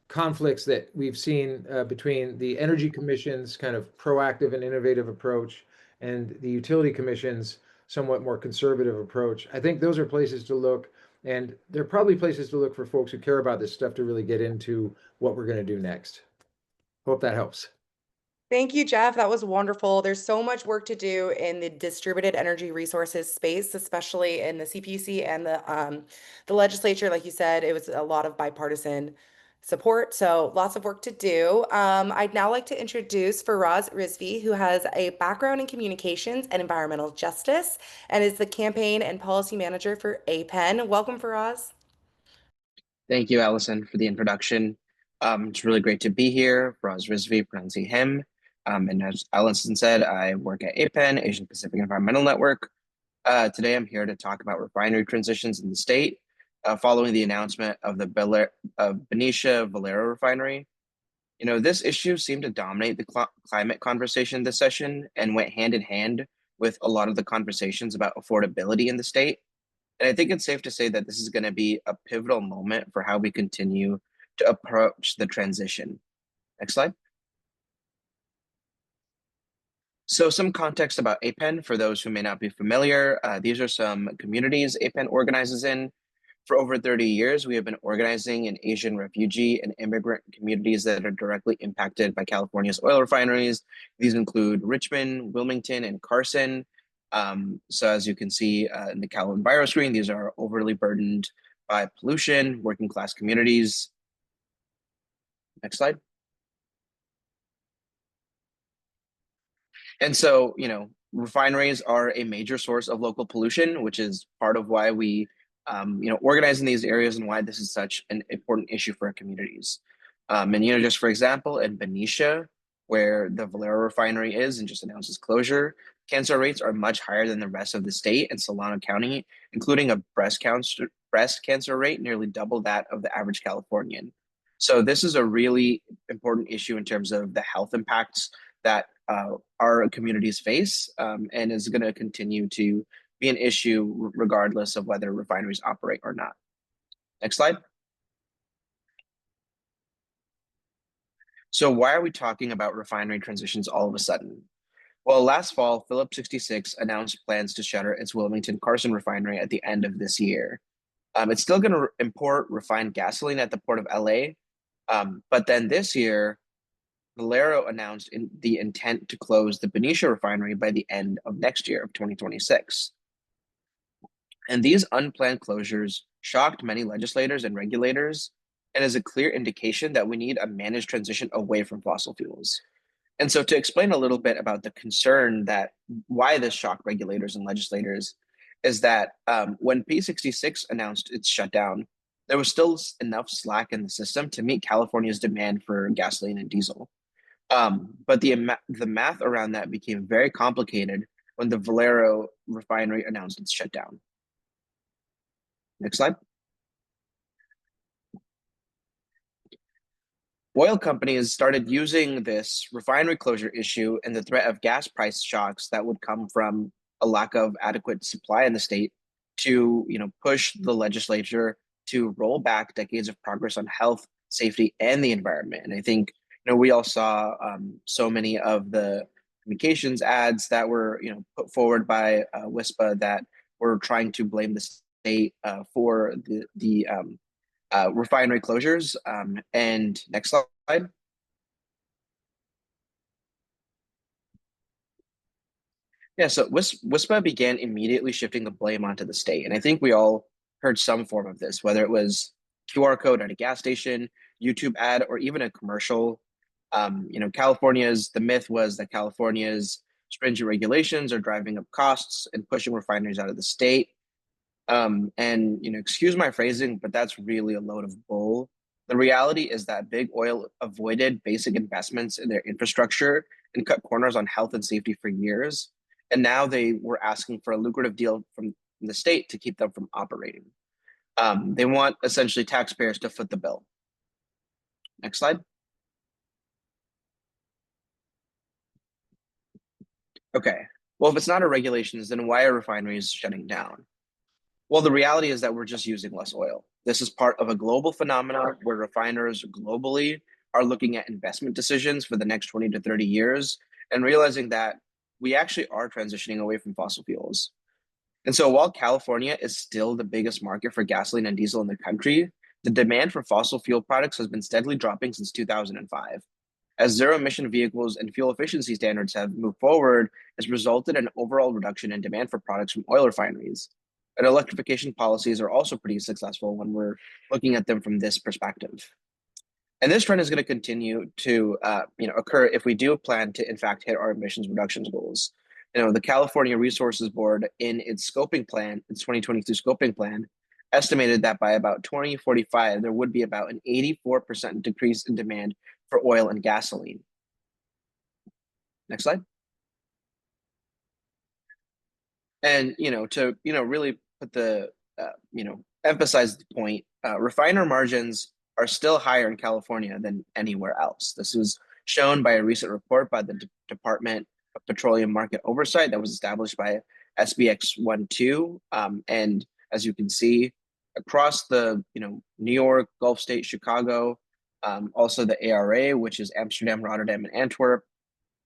conflicts that we've seen between the Energy Commission's kind of proactive and innovative approach and the Utility Commission's somewhat more conservative approach. I think those are places to look, and they're probably places to look for folks who care about this stuff to really get into what we're going to do next. Hope that helps. Thank you, Jeff. That was wonderful. There's so much work to do in the distributed energy resources space, especially in the CPUC and the legislature. Like you said, it was a lot of bipartisan support, so lots of work to do. I'd now like to introduce Faraz Rizvi, who has a background in communications and environmental justice and is the campaign and policy manager for APEN. Welcome, Faraz. Thank you, Allison, for the introduction. It's really great to be here. Faraz Rizvi, pronouncing him. And as Allison said, I work at APEN, Asian Pacific Environmental Network. Today, I'm here to talk about refinery transitions in the state, following the announcement of the Benicia Valero refinery. You know, this issue seemed to dominate the climate conversation this session and went hand in hand with a lot of the conversations about affordability in the state. And I think it's safe to say that this is going to be a pivotal moment for how we continue to approach the transition. Next slide. So some context about APEN for those who may not be familiar. These are some communities APEN organizes in. For over 30 years, we have been organizing in Asian refugee and immigrant communities that are directly impacted by California's oil refineries. These include Richmond, Wilmington, and Carson. So as you can see in the Cal Enviro screen, these are overly burdened by pollution, working class communities. Next slide. And so, refineries are a major source of local pollution, which is part of why we, organize in these areas and why this is such an important issue for our communities. And, just for example, in Benicia, where the Valero refinery is and just announced its closure, cancer rates are much higher than the rest of the state and Solano County, including a breast cancer rate nearly double that of the average Californian. So this is a really important issue in terms of the health impacts that our communities face, and is going to continue to be an issue regardless of whether refineries operate or not. Next slide. So why are we talking about refinery transitions all of a sudden? Well, last fall, Phillips 66 announced plans to shutter its Wilmington Carson refinery at the end of this year. It's still going to import refined gasoline at the port of LA, but then this year, Valero announced the intent to close the Benicia refinery by the end of next year of 2026. And these unplanned closures shocked many legislators and regulators and is a clear indication that we need a managed transition away from fossil fuels. And so to explain a little bit about the concern that why this shocked regulators and legislators is that when P66 announced its shutdown, there was still enough slack in the system to meet California's demand for gasoline and diesel. But the math around that became very complicated when the Valero refinery announced its shutdown. Next slide. Oil companies started using this refinery closure issue and the threat of gas price shocks that would come from a lack of adequate supply in the state to, push the legislature to roll back decades of progress on health, safety, and the environment. And I think, we all saw so many of the communications ads that were, put forward by WISPA that were trying to blame the state for the refinery closures. And next slide. Yeah, so WISPA began immediately shifting the blame onto the state. And I think we all heard some form of this, whether it was QR code at a gas station, YouTube ad, or even a commercial. The myth was that California's stringent regulations are driving up costs and pushing refineries out of the state. And excuse my phrasing, but that's really a load of bull. The reality is that big oil avoided basic investments in their infrastructure and cut corners on health and safety for years. And now they were asking for a lucrative deal from the state to keep them from operating. They want essentially taxpayers to foot the bill. Next slide. Okay, well, if it's not a regulations, then why are refineries shutting down? Well, the reality is that we're just using less oil. This is part of a global phenomenon where refiners globally are looking at investment decisions for the next 20 to 30 years and realizing that we actually are transitioning away from fossil fuels. And so while California is still the biggest market for gasoline and diesel in the country, the demand for fossil fuel products has been steadily dropping since 2005. As zero emission vehicles and fuel efficiency standards have moved forward, it's resulted in an overall reduction in demand for products from oil refineries. And electrification policies are also pretty successful when we're looking at them from this perspective. And this trend is going to continue to occur if we do plan to, in fact, hit our emissions reductions goals. The California Resources Board, in its scoping plan, its 2022 scoping plan, estimated that by about 2045, there would be about an 84% decrease in demand for oil and gasoline. Next slide. And to really put the emphasize the point, refiner margins are still higher in California than anywhere else. This was shown by a recent report by the Department of Petroleum Market Oversight that was established by SBX 12. And as you can see, across the New York, Gulf State, Chicago, also the ARA, which is Amsterdam, Rotterdam, and Antwerp,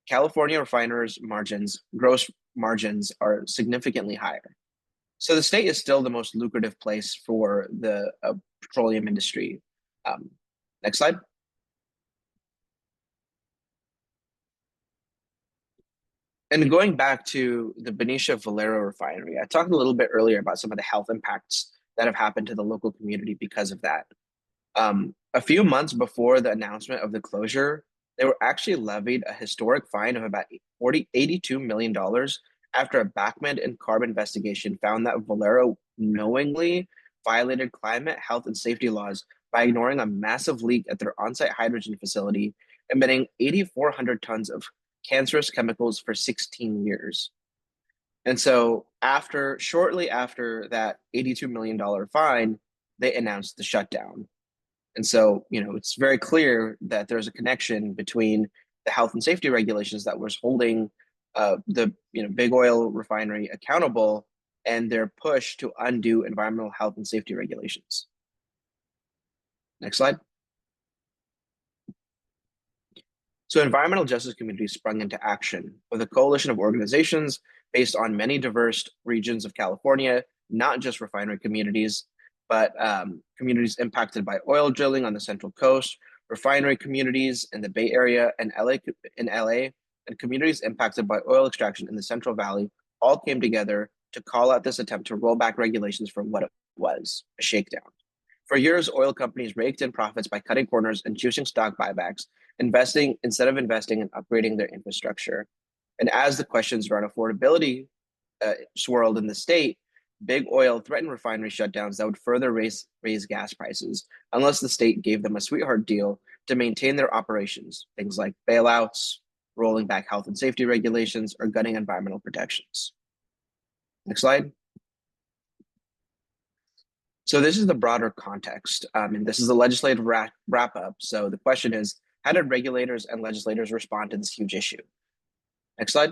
California refiners' gross margins are significantly higher. So the state is still the most lucrative place for the petroleum industry. Next slide. And going back to the Benicia Valero refinery, I talked a little bit earlier about some of the health impacts that have happened to the local community because of that. A few months before the announcement of the closure, they were actually levied a historic fine of about $82 million after a Bachman and Carb investigation found that Valero knowingly violated climate, health, and safety laws by ignoring a massive leak at their on-site hydrogen facility, emitting 8,400 tons of cancerous chemicals for 16 years. And so shortly after that $82 million fine, they announced the shutdown. And so, it's very clear that there's a connection between the health and safety regulations that was holding the big oil refinery accountable and their push to undo environmental health and safety regulations. Next slide. So environmental justice communities sprung into action with a coalition of organizations based on many diverse regions of California, not just refinery communities, but communities impacted by oil drilling on the Central Coast, refinery communities in the Bay Area and LA, and communities impacted by oil extraction in the Central Valley all came together to call out this attempt to roll back regulations from what it was, a shakedown. For years, oil companies raked in profits by cutting corners and choosing stock buybacks, instead of investing in upgrading their infrastructure. And as the questions around affordability swirled in the state, big oil threatened refinery shutdowns that would further raise gas prices unless the state gave them a sweetheart deal to maintain their operations, things like bailouts, rolling back health and safety regulations, or gutting environmental protections. Next slide. So this is the broader context, and this is the legislative wrap up. So the question is, how did regulators and legislators respond to this huge issue? Next slide.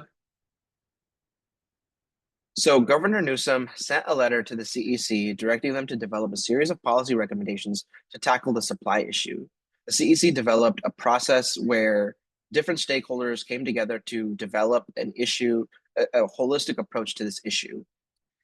So Governor Newsom sent a letter to the CEC directing them to develop a series of policy recommendations to tackle the supply issue. The CEC developed a process where different stakeholders came together to develop a holistic approach to this issue.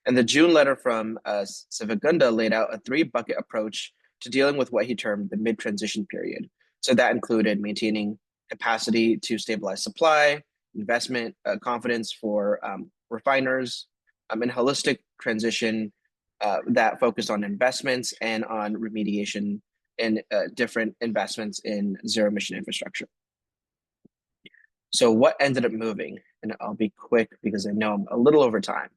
And the June letter from Sivagunda laid out a 3-bucket approach to dealing with what he termed the mid-transition period. So that included maintaining capacity to stabilize supply, investment confidence for refiners, and holistic transition that focused on investments and on remediation and different investments in zero-emission infrastructure. So what ended up moving? And I'll be quick because I know I'm a little over time.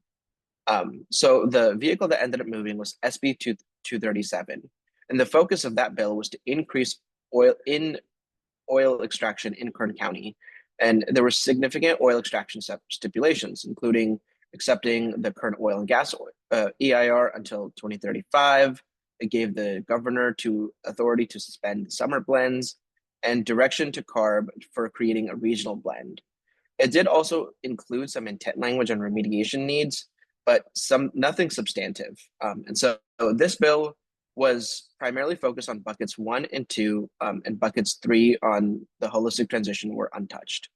So the vehicle that ended up moving was SB 237. And the focus of that bill was to increase oil extraction in Kern County. And there were significant oil extraction stipulations, including accepting the current oil and gas EIR until 2035. It gave the governor authority to suspend summer blends and direction to CARB for creating a regional blend. It did also include some intent language on remediation needs, but nothing substantive. And so this bill was primarily focused on buckets 1 and 2, and buckets 3 on the holistic transition were untouched.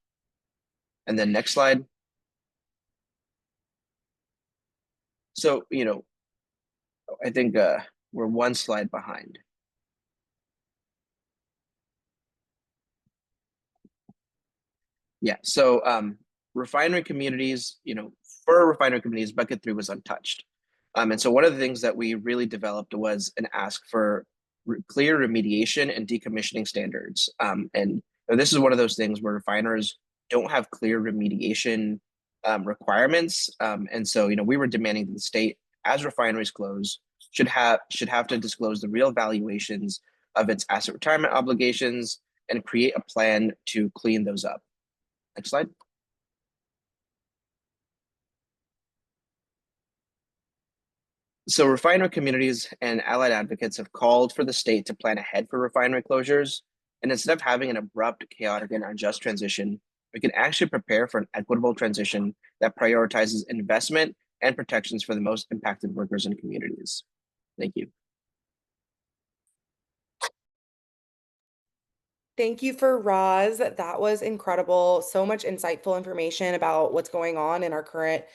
And then next slide. So, I think we're one slide behind. Yeah, so refinery communities, for refinery communities, bucket 3 was untouched. And so one of the things that we really developed was an ask for clear remediation and decommissioning standards. And this is one of those things where refiners don't have clear remediation requirements. And so, we were demanding that the state, as refineries close, should have to disclose the real valuations of its asset retirement obligations and create a plan to clean those up. Next slide. So refinery communities and allied advocates have called for the state to plan ahead for refinery closures. And instead of having an abrupt, chaotic, and unjust transition, we can actually prepare for an equitable transition that prioritizes investment and protections for the most impacted workers and communities. Thank you. Thank you for Roz. That was incredible. So much insightful information about what's going on in our current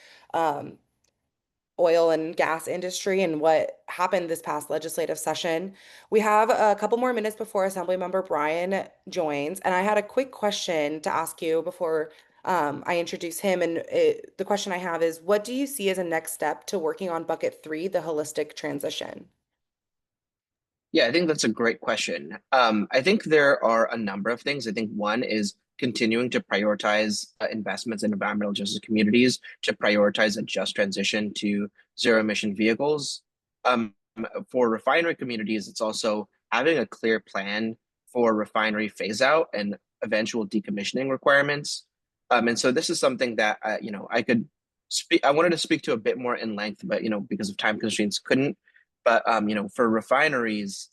oil and gas industry and what happened this past legislative session. We have a couple more minutes before Assemblymember Bryan joins, and I had a quick question to ask you before I introduce him, and the question I have is, what do you see as a next step to working on bucket 3, the holistic transition? Yeah, I think that's a great question. I think there are a number of things. I think one is continuing to prioritize investments in environmental justice communities to prioritize a just transition to zero emission vehicles. For refinery communities, it's also having a clear plan for refinery phase out and eventual decommissioning requirements. And so this is something that I could speak. I wanted to speak to a bit more in length, but because of time constraints, couldn't. But for refineries,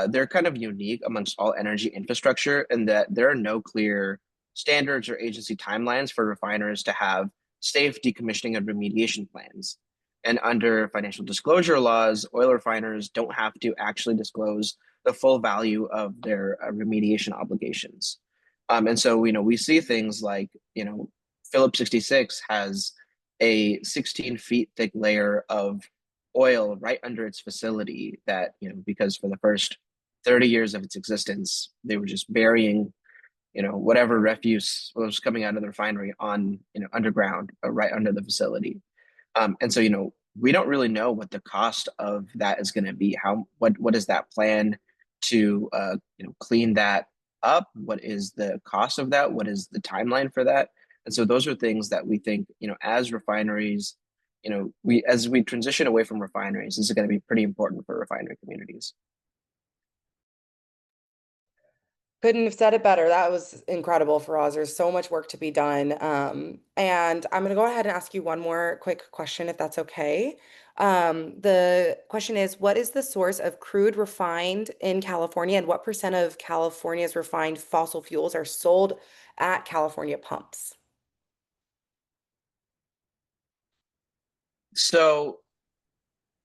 they're kind of unique amongst all energy infrastructure in that there are no clear standards or agency timelines for refiners to have safe decommissioning and remediation plans. And under financial disclosure laws, oil refiners don't have to actually disclose the full value of their remediation obligations. And so, we see things like, Phillips 66 has a 16 feet thick layer of oil right under its facility that, because for the first 30 years of its existence, they were just burying, whatever refuse was coming out of the refinery on, underground, right under the facility. And so, we don't really know what the cost of that is going to be. What is that plan to, clean that up? What is the cost of that? What is the timeline for that? And so those are things that we think, as refineries, as we transition away from refineries, this is going to be pretty important for refinery communities. Couldn't have said it better. That was incredible, Faraz. There's so much work to be done. And I'm going to go ahead and ask you one more quick question, if that's okay. The question is, what is the source of crude refined in California, and what percent of California's refined fossil fuels are sold at California pumps? So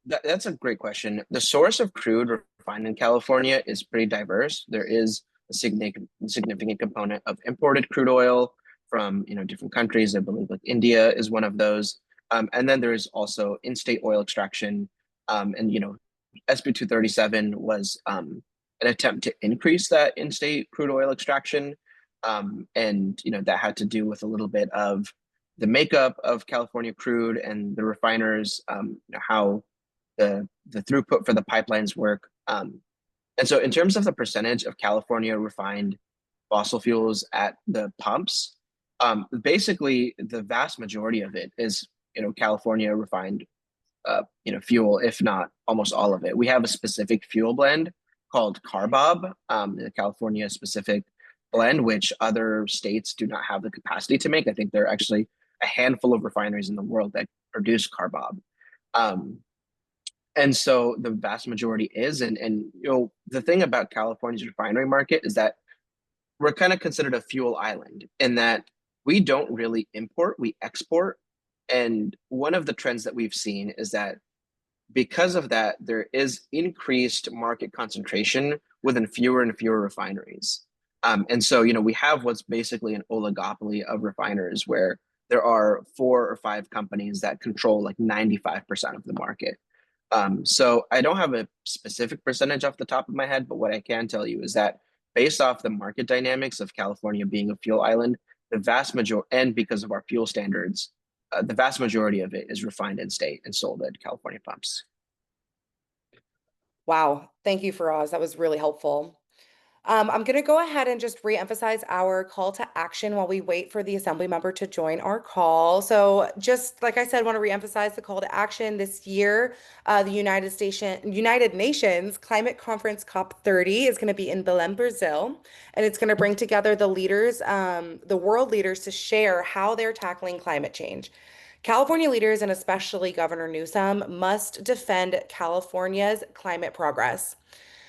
that's a great question. The source of crude refined in California is pretty diverse. There is a significant component of imported crude oil from different countries. I believe like India is one of those. And then there is also in-state oil extraction. And SB 237 was an attempt to increase that in-state crude oil extraction. And that had to do with a little bit of the makeup of California crude and the refiners, how the throughput for the pipelines work. And so in terms of the percentage of California refined fossil fuels at the pumps, basically the vast majority of it is, California refined, fuel, if not almost all of it. We have a specific fuel blend called CARBOB, the California specific blend, which other states do not have the capacity to make. I think there are actually a handful of refineries in the world that produce CARBOB. And so the vast majority is, and the thing about California's refinery market is that we're kind of considered a fuel island in that we don't really import, we export. And one of the trends that we've seen is that because of that, there is increased market concentration within fewer and fewer refineries. And so, we have what's basically an oligopoly of refiners where there are 4 or 5 companies that control like 95% of the market. So I don't have a specific percentage off the top of my head, but what I can tell you is that based off the market dynamics of California being a fuel island, the vast majority, and because of our fuel standards, the vast majority of it is refined in state and sold at California pumps. Wow. Thank you, Faraz. That was really helpful. I'm going to go ahead and just re-emphasize our call to action while we wait for the assembly member to join our call. So just like I said, I want to re-emphasize the call to action this year. The United Nations Climate Conference COP30 is going to be in Belém, Brazil, and it's going to bring together the leaders, the world leaders, to share how they're tackling climate change. California leaders, and especially Governor Newsom, must defend California's climate progress.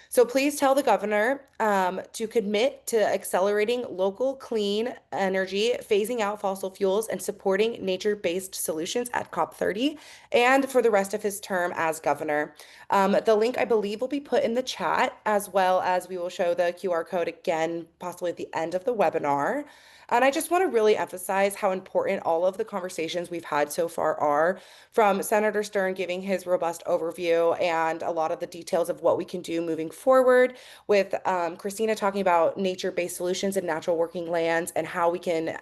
So please tell the governor to commit to accelerating local clean energy, phasing out fossil fuels, and supporting nature-based solutions at COP30 and for the rest of his term as governor. The link, I believe, will be put in the chat, as well as we will show the QR code again, possibly at the end of the webinar. And I just want to really emphasize how important all of the conversations we've had so far are, from Senator Stern giving his robust overview and a lot of the details of what we can do moving forward, with Christina talking about nature-based solutions and natural working lands and how we can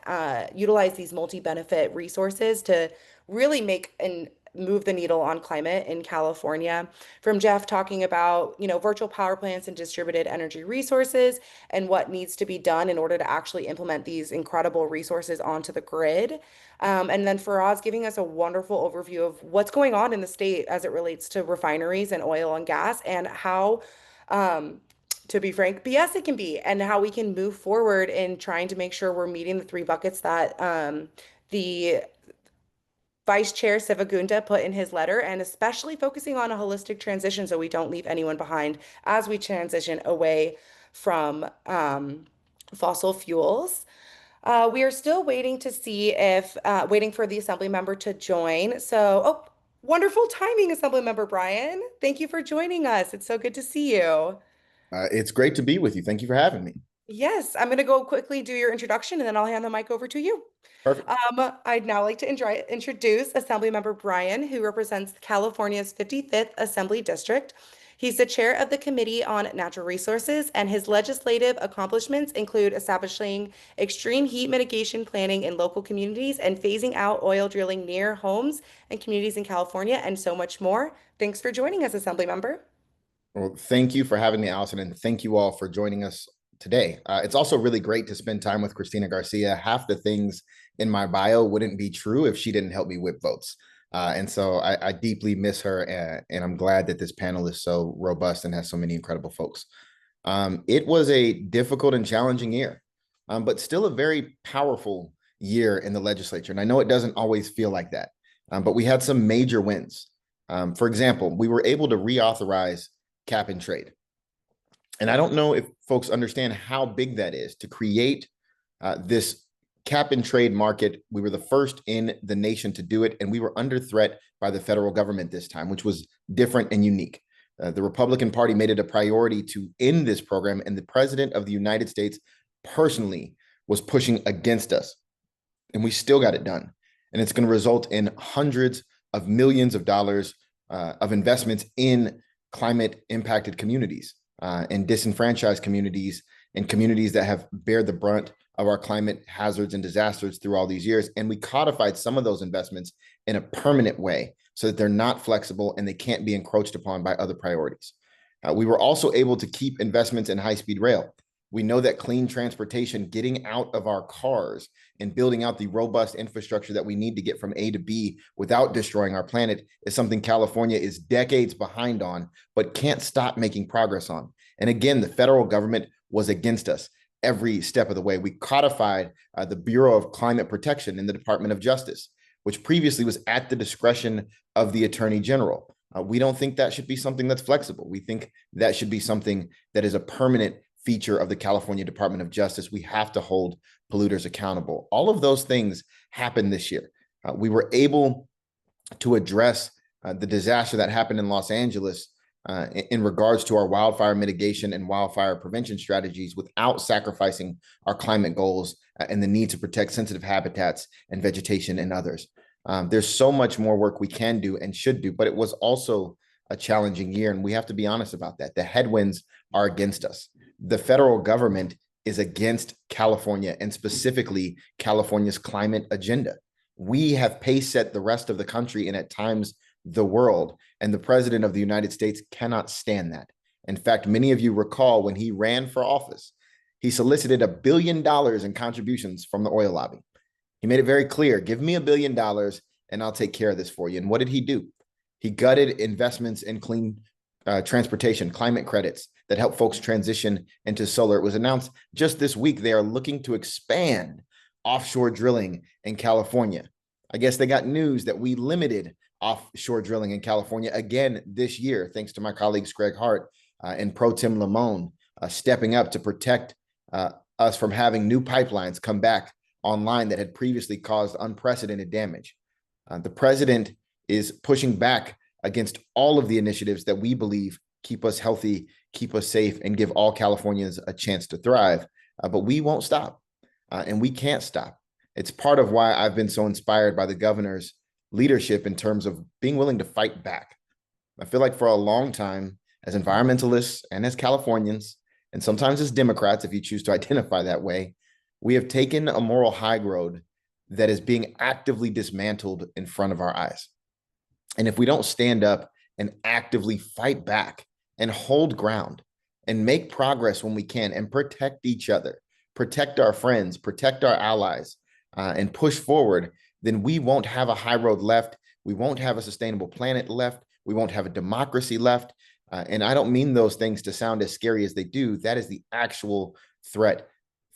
utilize these multi-benefit resources to really make and move the needle on climate in California. From Jeff talking about, virtual power plants and distributed energy resources and what needs to be done in order to actually implement these incredible resources onto the grid. And then Faraz giving us a wonderful overview of what's going on in the state as it relates to refineries and oil and gas, and how, to be frank, BS it can be, and how we can move forward in trying to make sure we're meeting the three buckets that the Vice Chair Sivagunda put in his letter, and especially focusing on a holistic transition so we don't leave anyone behind as we transition away from fossil fuels. We are still waiting to see if, waiting for the assembly member to join. So, oh, wonderful timing, Assembly Member Brian. Thank you for joining us. It's so good to see you. It's great to be with you. Thank you for having me. Yes, I'm going to go quickly do your introduction and then I'll hand the mic over to you. Perfect. I'd now like to introduce Assemblymember Bryan, who represents California's 55th Assembly District. He's the chair of the Committee on Natural Resources, and his legislative accomplishments include establishing extreme heat mitigation planning in local communities and phasing out oil drilling near homes and communities in California, and so much more. Thanks for joining us, Assemblymember. Well, thank you for having me, Allison, and thank you all for joining us today. It's also really great to spend time with Christina Garcia. Half the things in my bio wouldn't be true if she didn't help me whip votes. And so I deeply miss her, and I'm glad that this panel is so robust and has so many incredible folks. It was a difficult and challenging year, but still a very powerful year in the legislature. And I know it doesn't always feel like that, but we had some major wins. For example, we were able to reauthorize cap and trade. And I don't know if folks understand how big that is to create this cap and trade market. We were the first in the nation to do it, and we were under threat by the federal government this time, which was different and unique. The Republican Party made it a priority to end this program, and the President of the United States personally was pushing against us, and we still got it done. And it's going to result in hundreds of millions of dollars of investments in climate impacted communities and disenfranchised communities, and communities that have bared the brunt of our climate hazards and disasters through all these years. And we codified some of those investments in a permanent way so that they're not flexible and they can't be encroached upon by other priorities. We were also able to keep investments in high-speed rail. We know that clean transportation, getting out of our cars and building out the robust infrastructure that we need to get from A to B without destroying our planet, is something California is decades behind on, but can't stop making progress on. And again, the federal government was against us every step of the way. We codified the Bureau of Climate Protection in the Department of Justice, which previously was at the discretion of the Attorney General. We don't think that should be something that's flexible. We think that should be something that is a permanent feature of the California Department of Justice. We have to hold polluters accountable. All of those things happened this year. We were able to address the disaster that happened in Los Angeles in regards to our wildfire mitigation and wildfire prevention strategies without sacrificing our climate goals and the need to protect sensitive habitats and vegetation and others. There's so much more work we can do and should do, but it was also a challenging year, and we have to be honest about that. The headwinds are against us. The federal government is against California, and specifically California's climate agenda. We have pace set the rest of the country and at times the world, and the President of the United States cannot stand that. In fact, many of you recall when he ran for office, he solicited $1 billion in contributions from the oil lobby. He made it very clear, give me $1 billion and I'll take care of this for you. And what did he do? He gutted investments in clean transportation, climate credits that help folks transition into solar. It was announced just this week they are looking to expand offshore drilling in California. I guess they got news that we limited offshore drilling in California again this year, thanks to my colleagues Greg Hart and Pro Tem Lamone stepping up to protect us from having new pipelines come back online that had previously caused unprecedented damage. The president is pushing back against all of the initiatives that we believe keep us healthy, keep us safe, and give all Californians a chance to thrive. But we won't stop. and we can't stop. It's part of why I've been so inspired by the governor's leadership in terms of being willing to fight back. I feel like for a long time, as environmentalists and as Californians, and sometimes as Democrats, if you choose to identify that way, we have taken a moral high road that is being actively dismantled in front of our eyes. And if we don't stand up and actively fight back and hold ground and make progress when we can and protect each other, protect our friends, protect our allies, and push forward, then we won't have a high road left. We won't have a sustainable planet left. We won't have a democracy left. And I don't mean those things to sound as scary as they do. That is the actual threat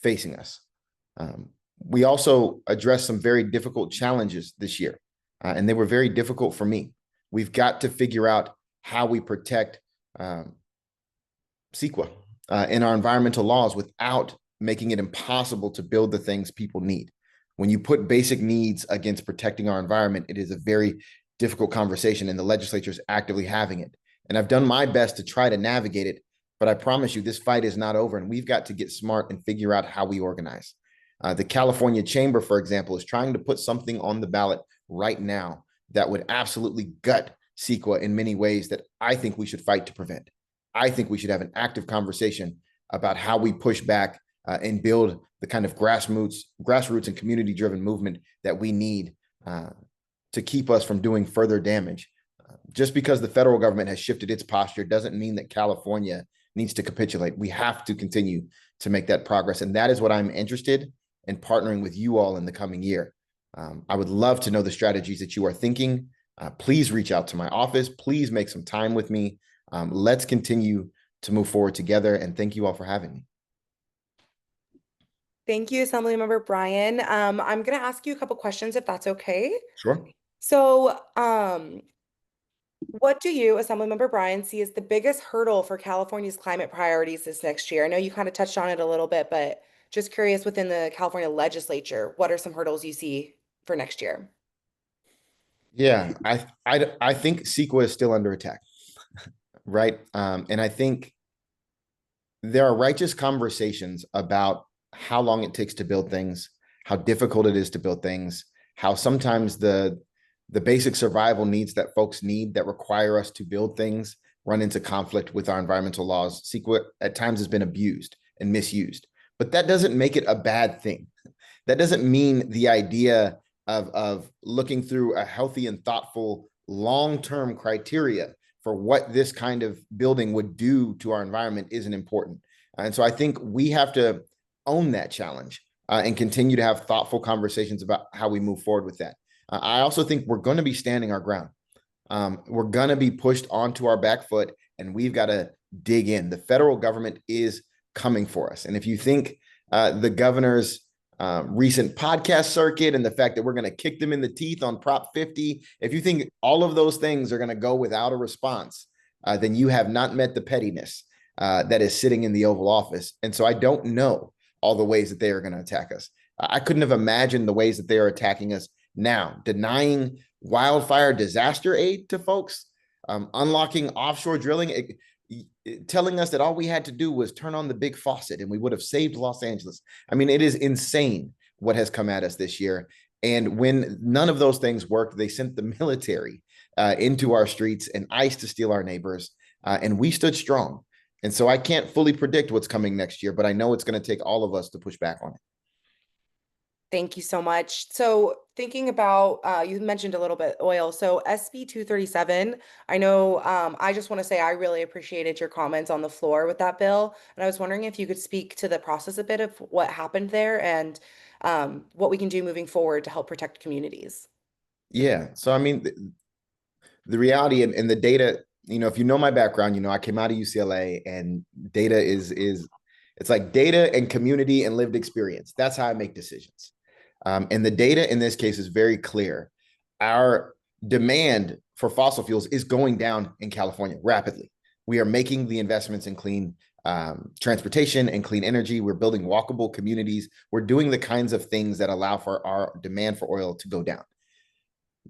facing us. We also addressed some very difficult challenges this year, and they were very difficult for me. We've got to figure out how we protect CEQA in our environmental laws without making it impossible to build the things people need. When you put basic needs against protecting our environment, it is a very difficult conversation, and the legislature is actively having it. And I've done my best to try to navigate it, but I promise you this fight is not over, and we've got to get smart and figure out how we organize. The California Chamber, for example, is trying to put something on the ballot right now that would absolutely gut CEQA in many ways that I think we should fight to prevent. I think we should have an active conversation about how we push back and build the kind of grassroots and community-driven movement that we need to keep us from doing further damage. Just because the federal government has shifted its posture doesn't mean that California needs to capitulate. We have to continue to make that progress. And that is what I'm interested in partnering with you all in the coming year. I would love to know the strategies that you are thinking. Please reach out to my office. Please make some time with me. Let's continue to move forward together. And thank you all for having me. Thank you, Assemblymember Bryan. I'm going to ask you a couple questions if that's okay. Sure. So, what do you, Assemblymember Bryan, see as the biggest hurdle for California's climate priorities this next year? I know you kind of touched on it a little bit, but just curious within the California legislature, what are some hurdles you see for next year? Yeah, I think CEQA is still under attack, right? And I think there are righteous conversations about how long it takes to build things, how difficult it is to build things, how sometimes the basic survival needs that folks need that require us to build things run into conflict with our environmental laws. CEQA at times has been abused and misused, but that doesn't make it a bad thing. That doesn't mean the idea of looking through a healthy and thoughtful long-term criteria for what this kind of building would do to our environment isn't important. And so I think we have to own that challenge and continue to have thoughtful conversations about how we move forward with that. I also think we're going to be standing our ground. We're going to be pushed onto our back foot, and we've got to dig in. The federal government is coming for us. And if you think the governor's recent podcast circuit and the fact that we're going to kick them in the teeth on Prop 50, if you think all of those things are going to go without a response, then you have not met the pettiness that is sitting in the Oval Office. And so I don't know all the ways that they are going to attack us. I couldn't have imagined the ways that they are attacking us now, denying wildfire disaster aid to folks, unlocking offshore drilling, telling us that all we had to do was turn on the big faucet and we would have saved Los Angeles. I mean, it is insane what has come at us this year. And when none of those things worked, they sent the military into our streets and ICE to steal our neighbors. And we stood strong. And so I can't fully predict what's coming next year, but I know it's going to take all of us to push back on it. Thank you so much. So thinking about, you mentioned a little bit oil. So SB 237, I know, I just want to say I really appreciated your comments on the floor with that bill. And I was wondering if you could speak to the process a bit of what happened there and what we can do moving forward to help protect communities. Yeah. So, I mean, the reality and the data, you know, if you know my background, you know, I came out of UCLA, and data is it's like data and community and lived experience. That's how I make decisions. And the data in this case is very clear. Our demand for fossil fuels is going down in California rapidly. We are making the investments in clean transportation and clean energy. We're building walkable communities. We're doing the kinds of things that allow for our demand for oil to go down.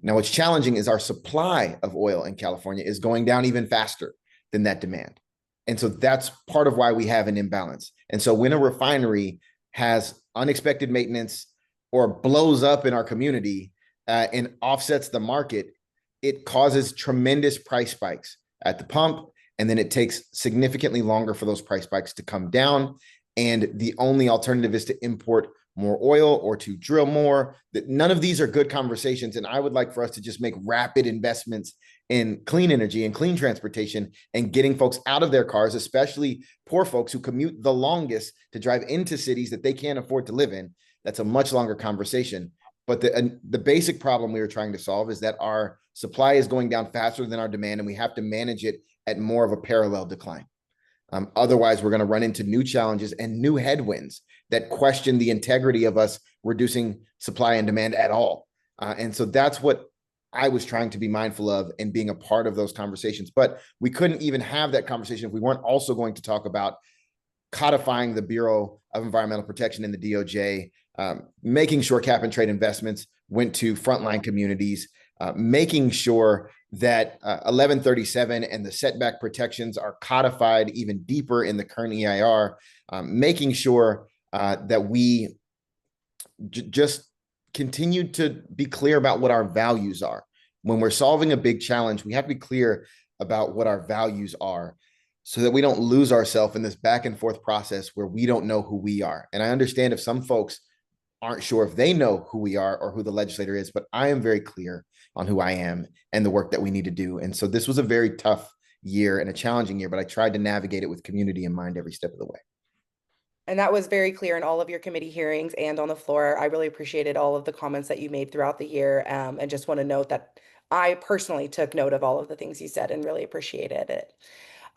Now, what's challenging is our supply of oil in California is going down even faster than that demand. And so that's part of why we have an imbalance. And so when a refinery has unexpected maintenance or blows up in our community and offsets the market, it causes tremendous price spikes at the pump. And then it takes significantly longer for those price spikes to come down. And the only alternative is to import more oil or to drill more. None of these are good conversations. And I would like for us to just make rapid investments in clean energy and clean transportation and getting folks out of their cars, especially poor folks who commute the longest to drive into cities that they can't afford to live in. That's a much longer conversation. But the basic problem we were trying to solve is that our supply is going down faster than our demand, and we have to manage it at more of a parallel decline. Otherwise, we're going to run into new challenges and new headwinds that question the integrity of us reducing supply and demand at all. And so that's what I was trying to be mindful of and being a part of those conversations. But we couldn't even have that conversation if we weren't also going to talk about codifying the Bureau of Environmental Protection in the DOJ, making sure cap and trade investments went to frontline communities, making sure that 1137 and the setback protections are codified even deeper in the current EIR, making sure that we just continue to be clear about what our values are. When we're solving a big challenge, we have to be clear about what our values are so that we don't lose ourselves in this back and forth process where we don't know who we are. And I understand if some folks aren't sure if they know who we are or who the legislator is, but I am very clear on who I am and the work that we need to do. And so this was a very tough year and a challenging year, but I tried to navigate it with community in mind every step of the way. And that was very clear in all of your committee hearings and on the floor. I really appreciated all of the comments that you made throughout the year. And just want to note that I personally took note of all of the things you said and really appreciated it.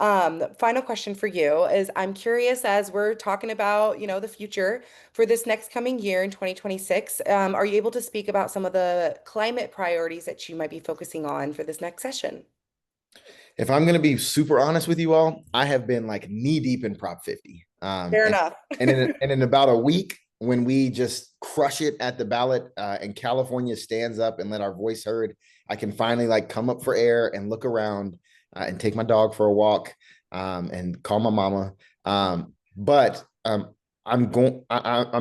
Final question for you is I'm curious as we're talking about, the future for this next coming year in 2026, are you able to speak about some of the climate priorities that you might be focusing on for this next session? If I'm going to be super honest with you all, I have been like knee deep in Prop 50. Fair enough. and in about a week, when we just crush it at the ballot and California stands up and let our voice heard, I can finally like come up for air and look around and take my dog for a walk and call my mama. I'm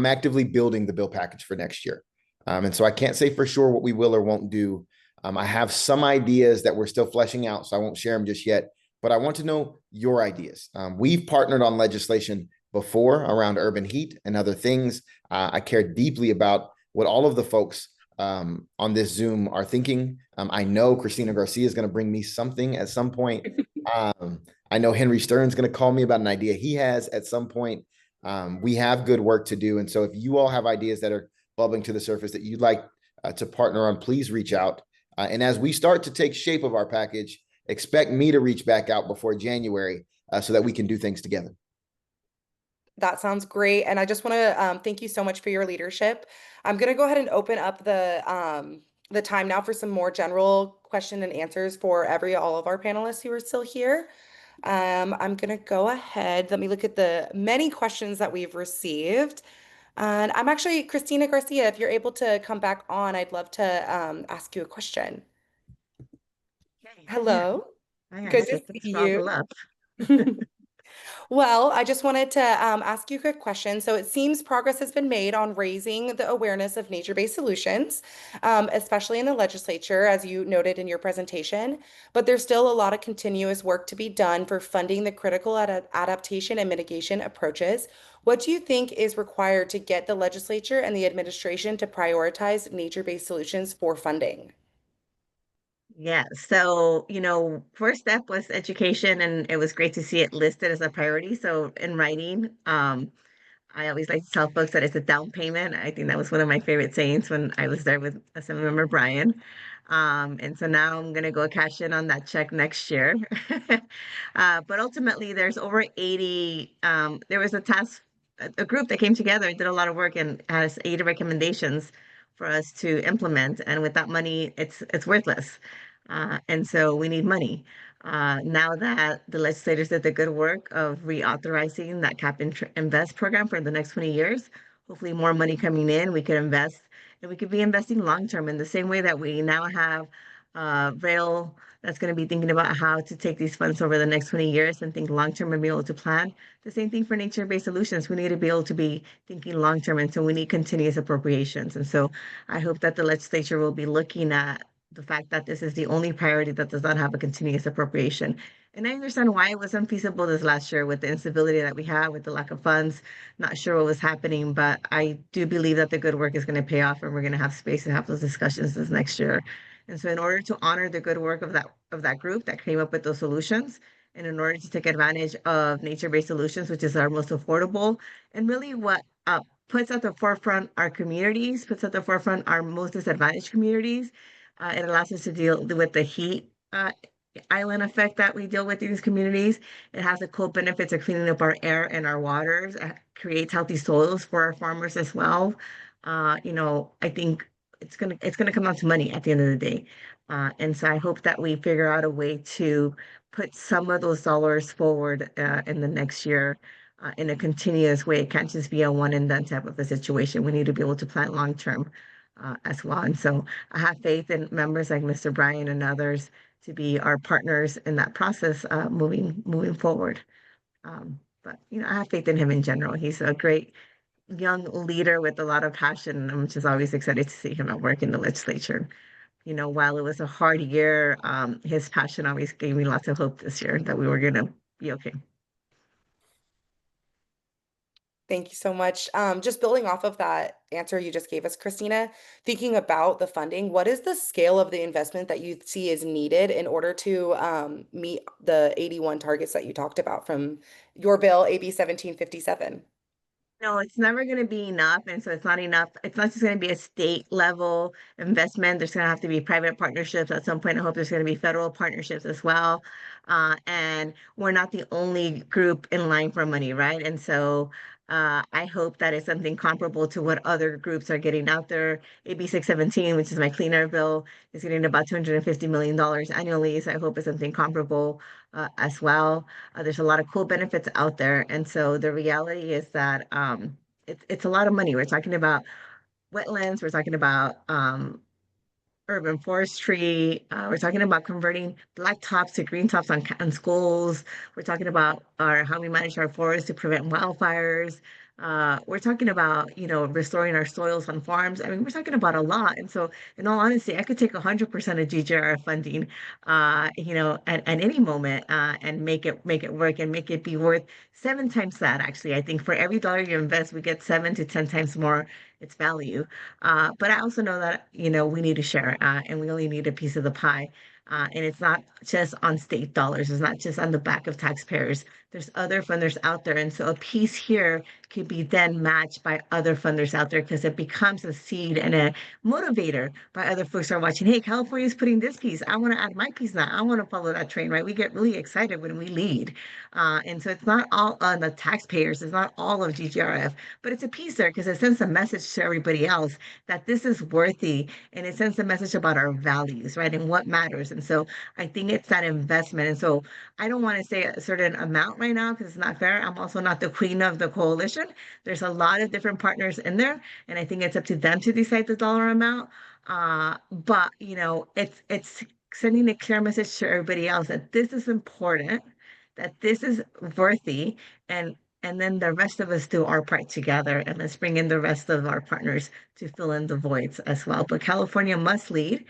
actively building the bill package for next year. And so I can't say for sure what we will or won't do. I have some ideas that we're still fleshing out, so I won't share them just yet, but I want to know your ideas. We've partnered on legislation before around urban heat and other things. I care deeply about what all of the folks on this Zoom are thinking. I know Cristina Garcia is going to bring me something at some point. I know Henry Stern's going to call me about an idea he has at some point. We have good work to do. And so if you all have ideas that are bubbling to the surface that you'd like to partner on, please reach out. And as we start to take shape of our package, expect me to reach back out before January so that we can do things together. That sounds great. And I just want to thank you so much for your leadership. I'm going to go ahead and open up the time now for some more general question and answers for all of our panelists who are still here. I'm going to go ahead. Let me look at the many questions that we've received. And I'm actually, Cristina Garcia, if you're able to come back on, I'd love to ask you a question. Okay. Hello. Yeah. Good to see you. Well, I just wanted to ask you a quick question. So it seems progress has been made on raising the awareness of nature-based solutions, especially in the legislature, as you noted in your presentation. But there's still a lot of continuous work to be done for funding the critical adaptation and mitigation approaches. What do you think is required to get the legislature and the administration to prioritize nature-based solutions for funding? Yeah, so, first step was education, and it was great to see it listed as a priority. So in writing, I always like to tell folks that it's a down payment. I think that was one of my favorite sayings when I was there with Assemblymember Brian. And so now I'm going to go cash in on that check next year. But ultimately, there's over 80. There was a group that came together and did a lot of work and has 80 recommendations for us to implement. And with that money, it's worthless. And so we need money. Now that the legislators did the good work of reauthorizing that cap and invest program for the next 20 years, hopefully more money coming in, we could invest and we could be investing long term in the same way that we now have rail that's going to be thinking about how to take these funds over the next 20 years and think long-term and be able to plan. The same thing for nature-based solutions. We need to be able to be thinking long-term, and so we need continuous appropriations. And so I hope that the legislature will be looking at the fact that this is the only priority that does not have a continuous appropriation. And I understand why it was unfeasible this last year with the instability that we had, with the lack of funds, not sure what was happening, but I do believe that the good work is going to pay off and we're going to have space to have those discussions this next year. And so in order to honor the good work of that group that came up with those solutions, and in order to take advantage of nature-based solutions, which is our most affordable, and really what puts at the forefront our communities, puts at the forefront our most disadvantaged communities. It allows us to deal with the heat island effect that we deal with in these communities. It has the cool benefits of cleaning up our air and our waters, creates healthy soils for our farmers as well. I think it's gonna come down to money at the end of the day. And so I hope that we figure out a way to put some of those dollars forward in the next year in a continuous way. It can't just be a one and done type of a situation. We need to be able to plan long term as well. And so I have faith in members like Mr. Bryan and others to be our partners in that process moving forward. But I have faith in him in general. He's a great young leader with a lot of passion, and I'm just always excited to see him at work in the legislature. While it was a hard year, his passion always gave me lots of hope this year that we were gonna be okay. Thank you so much. Just building off of that answer you just gave us, Christina, thinking about the funding, what is the scale of the investment that you see is needed in order to meet the 81 targets that you talked about from your bill, AB 1757? No, it's never going to be enough. And so it's not enough. It's not just going to be a state level investment. There's going to have to be private partnerships at some point. I hope there's going to be federal partnerships as well. And we're not the only group in line for money, right? And so I hope that it's something comparable to what other groups are getting out there. AB 617, which is my clean air bill, is getting about $250 million annually. So I hope it's something comparable as well. There's a lot of cool benefits out there. And so the reality is that it's a lot of money. We're talking about wetlands, we're talking about urban forestry. We're talking about converting black tops to green tops on schools. We're talking about how we manage our forests to prevent wildfires. We're talking about, restoring our soils on farms. I mean, we're talking about a lot. And so, in all honesty, I could take 100% of GJR funding, at any moment, and make it work and make it be worth 7 times that. Actually, I think for every dollar you invest, we get 7 to 10 times more its value. But I also know that, we need to share, and we only need a piece of the pie. And it's not just on state dollars. It's not just on the back of taxpayers. There's other funders out there. And so a piece here could be then matched by other funders out there because it becomes a seed and a motivator by other folks who are watching. Hey, California's putting this piece. I want to add my piece now. I want to follow that train, right? We get really excited when we lead. And so it's not all on the taxpayers. It's not all of GGRF, but it's a piece there because it sends a message to everybody else that this is worthy, and it sends a message about our values, right? And what matters. And so I think it's that investment. And so I don't want to say a certain amount right now because it's not fair. I'm also not the queen of the coalition. There's a lot of different partners in there, and I think it's up to them to decide the dollar amount. But it's sending a clear message to everybody else that this is important, that this is worthy, and then the rest of us do our part together, and let's bring in the rest of our partners to fill in the voids as well. But California must lead,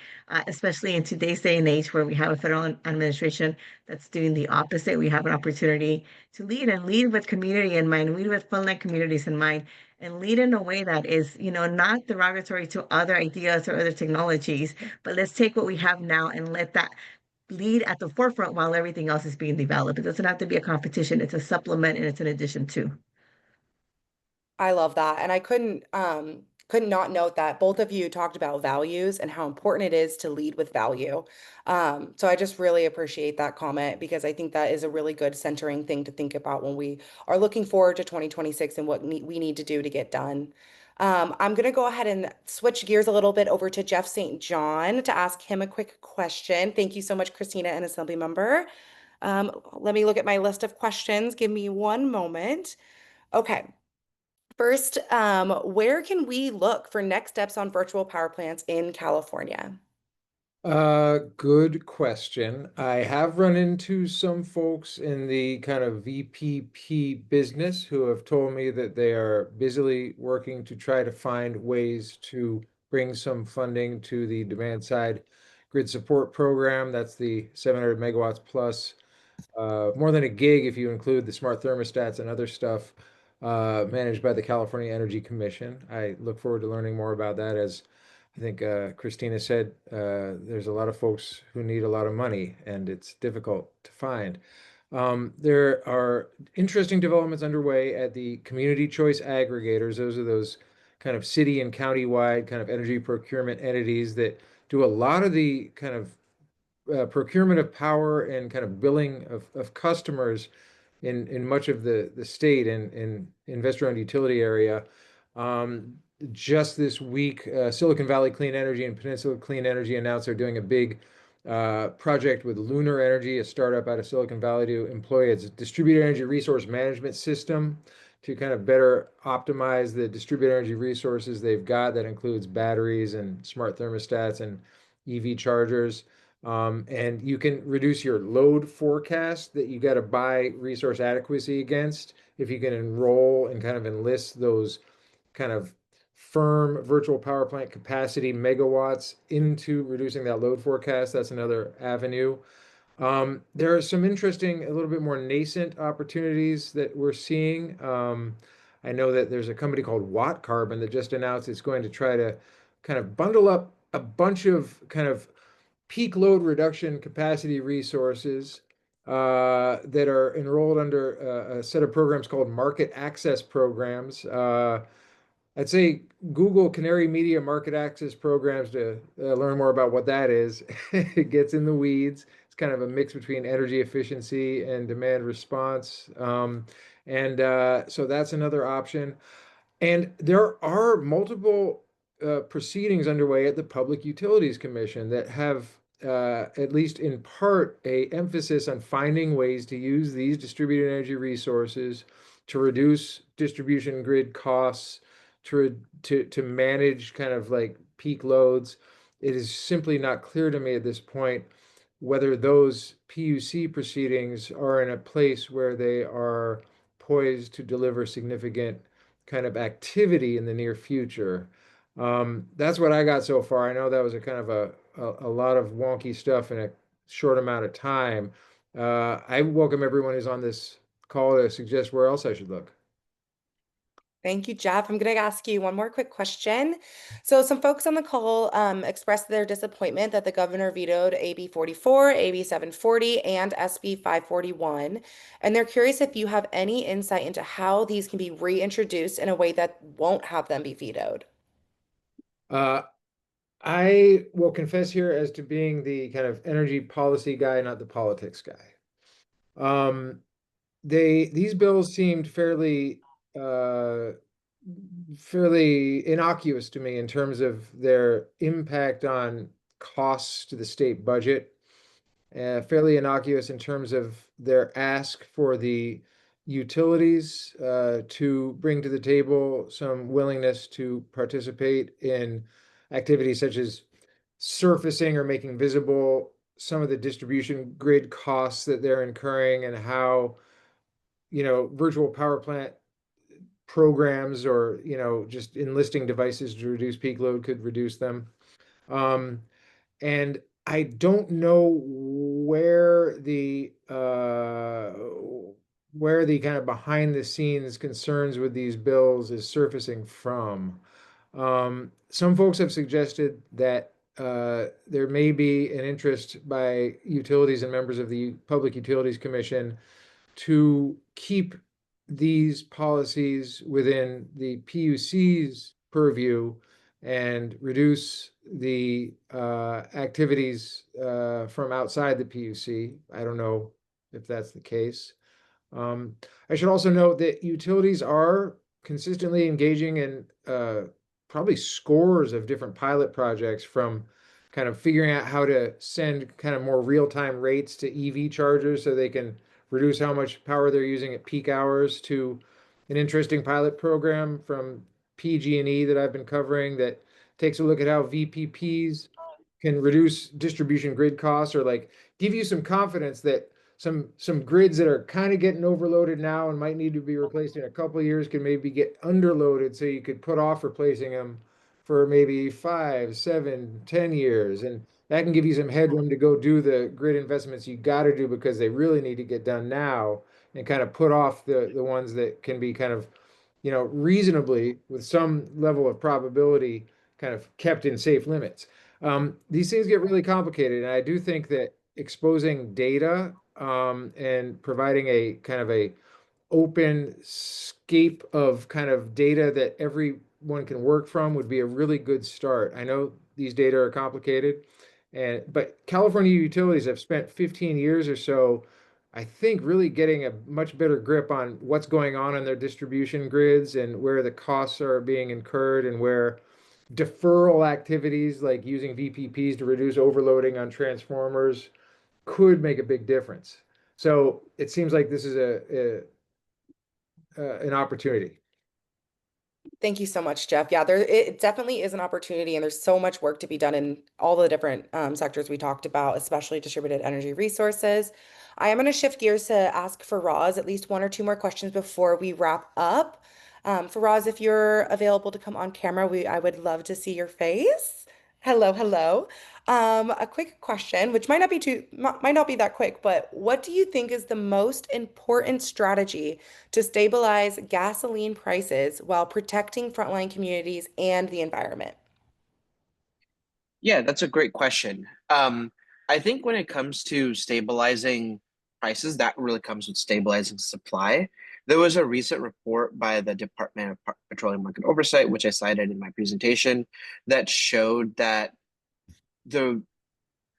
especially in today's day and age where we have a federal administration that's doing the opposite. We have an opportunity to lead and lead with community in mind, lead with fun-like communities in mind, and lead in a way that is, not derogatory to other ideas or other technologies, but let's take what we have now and let that lead at the forefront while everything else is being developed. It doesn't have to be a competition. It's a supplement and it's an addition to. I love that. And I couldn't not note that both of you talked about values and how important it is to lead with value. So I just really appreciate that comment because I think that is a really good centering thing to think about when we are looking forward to 2026 and what we need to do to get done. I'm going to go ahead and switch gears a little bit over to Jeff St. John to ask him a quick question. Thank you so much, Christina, and Assembly Member. Let me look at my list of questions. Give me one moment. Okay. First, where can we look for next steps on virtual power plants in California? Good question. I have run into some folks in the kind of VPP business who have told me that they are busily working to try to find ways to bring some funding to the demand side grid support program. That's the 700 megawatts plus, more than a gig if you include the smart thermostats and other stuff managed by the California Energy Commission. I look forward to learning more about that. As I think Christina said, there's a lot of folks who need a lot of money, and it's difficult to find. There are interesting developments underway at the community choice aggregators. Those are those kind of city and county-wide kind of energy procurement entities that do a lot of the kind of procurement of power and kind of billing of customers in much of the state and in investor-owned utility area. Um, just this week, Silicon Valley Clean Energy and Peninsula Clean Energy announced they're doing a big project with Lunar Energy, a startup out of Silicon Valley, to employ its distributed energy resource management system to kind of better optimize the distributed energy resources they've got. That includes batteries and smart thermostats and EV chargers. And you can reduce your load forecast that you got to buy resource adequacy against if you can enroll and kind of enlist those kind of firm virtual power plant capacity megawatts into reducing that load forecast. That's another avenue. There are some interesting, a little bit more nascent opportunities that we're seeing. I know that there's a company called Watt Carbon that just announced it's going to try to kind of bundle up a bunch of kind of peak load reduction capacity resources that are enrolled under a set of programs called market access programs. I'd say Google Canary Media market access programs to learn more about what that is. It gets in the weeds. It's kind of a mix between energy efficiency and demand response. So that's another option. And there are multiple proceedings underway at the Public Utilities Commission that have, at least in part, a emphasis on finding ways to use these distributed energy resources to reduce distribution grid costs, to manage kind of like peak loads. It is simply not clear to me at this point whether those PUC proceedings are in a place where they are poised to deliver significant kind of activity in the near future. That's what I got so far. I know that was a kind of a lot of wonky stuff in a short amount of time. I welcome everyone who's on this call to suggest where else I should look. Thank you, Jeff. I'm going to ask you one more quick question. So some folks on the call expressed their disappointment that the governor vetoed AB 44, AB 740, and SB 541. And they're curious if you have any insight into how these can be reintroduced in a way that won't have them be vetoed. Uh, I will confess here as to being the kind of energy policy guy, not the politics guy. These bills seemed uh, fairly innocuous to me in terms of their impact on costs to the state budget, fairly innocuous in terms of their ask for the utilities to bring to the table some willingness to participate in activities such as surfacing or making visible some of the distribution grid costs that they're incurring, and how, virtual power plant programs or, just enlisting devices to reduce peak load could reduce them. And I don't know where the kind of behind the scenes concerns with these bills is surfacing from. Some folks have suggested that there may be an interest by utilities and members of the Public Utilities Commission to keep these policies within the PUC's purview and reduce the activities from outside the PUC. I don't know if that's the case. I should also note that utilities are consistently engaging in probably scores of different pilot projects, from kind of figuring out how to send kind of more real-time rates to EV chargers so they can reduce how much power they're using at peak hours, to an interesting pilot program from PG&E that I've been covering that takes a look at how VPPs can reduce distribution grid costs, or like give you some confidence that some grids that are kind of getting overloaded now and might need to be replaced in a couple of years can maybe get underloaded, so you could put off replacing them for maybe 5, 7, 10 years. And that can give you some headroom to go do the grid investments you got to do because they really need to get done now, and kind of put off the ones that can be kind of, reasonably, with some level of probability, kind of kept in safe limits. These things get really complicated, and I do think that exposing data, and providing a kind of a open scape of kind of data that everyone can work from would be a really good start. I know these data are complicated, but California utilities have spent 15 years or so, I think, really getting a much better grip on what's going on in their distribution grids and where the costs are being incurred, and where deferral activities like using VPPs to reduce overloading on transformers could make a big difference. So it seems like this is an opportunity. Thank you so much, Jeff. Yeah, it definitely is an opportunity, and there's so much work to be done in all the different sectors we talked about, especially distributed energy resources. I am going to shift gears to ask Faraz at least one or two more questions before we wrap up. Faraz, if you're available to come on camera, I would love to see your face. Hello, hello. A quick question, which might not be that quick, but what do you think is the most important strategy to stabilize gasoline prices while protecting frontline communities and the environment? Yeah, that's a great question. I think when it comes to stabilizing prices, that really comes with stabilizing supply. There was a recent report by the Department of Petroleum Market Oversight, which I cited in my presentation, that showed that the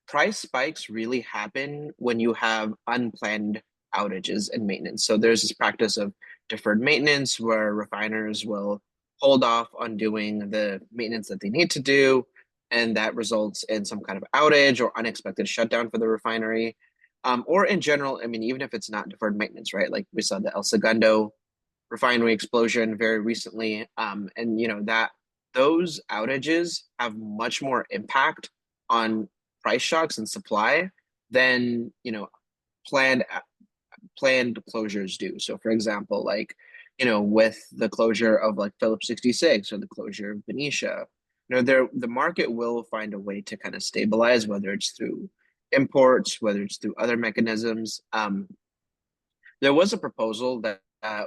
price spikes really happen when you have unplanned outages and maintenance. So there's this practice of deferred maintenance where refiners will hold off on doing the maintenance that they need to do, and that results in some kind of outage or unexpected shutdown for the refinery. Or in general, I mean, even if it's not deferred maintenance, right? Like we saw the El Segundo refinery explosion very recently, and that those outages have much more impact on price shocks and supply than planned planned closures do. So, for example, like with the closure of like Phillips 66 or the closure of Benicia, the market will find a way to kind of stabilize, whether it's through imports, whether it's through other mechanisms. There was a proposal that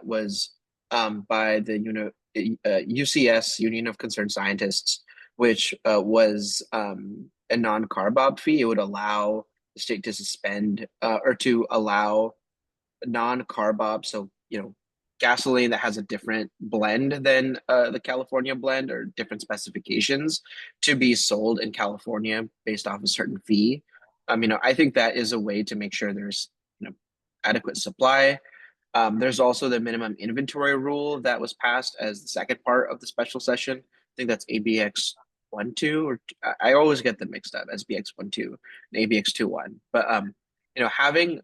was by the UCS, Union of Concerned Scientists, which was a non-carb fee. It would allow the state to suspend or to allow non-carb, so gasoline that has a different blend than the California blend or different specifications, to be sold in California based off a certain fee. I think that is a way to make sure there's adequate supply. There's also the minimum inventory rule that was passed as the second part of the special session. I think that's ABX 1.2, or I always get them mixed up, SBX 1.2 and ABX 2.1. But having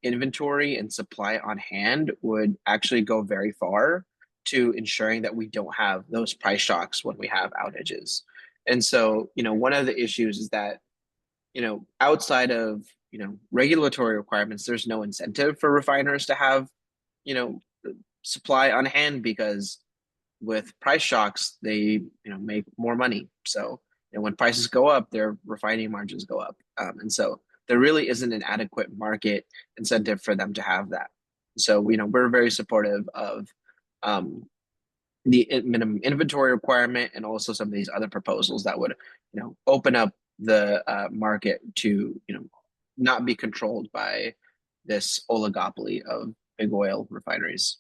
inventory and supply on hand would actually go very far to ensuring that we don't have those price shocks when we have outages. And so, one of the issues is that outside of regulatory requirements, there's no incentive for refiners to have supply on hand, because with price shocks they make more money. So when prices go up, their refining margins go up, and so there really isn't an adequate market incentive for them to have that. So we're very supportive of the minimum inventory requirement, and also some of these other proposals that would open up the market to not be controlled by this oligopoly of big oil refineries.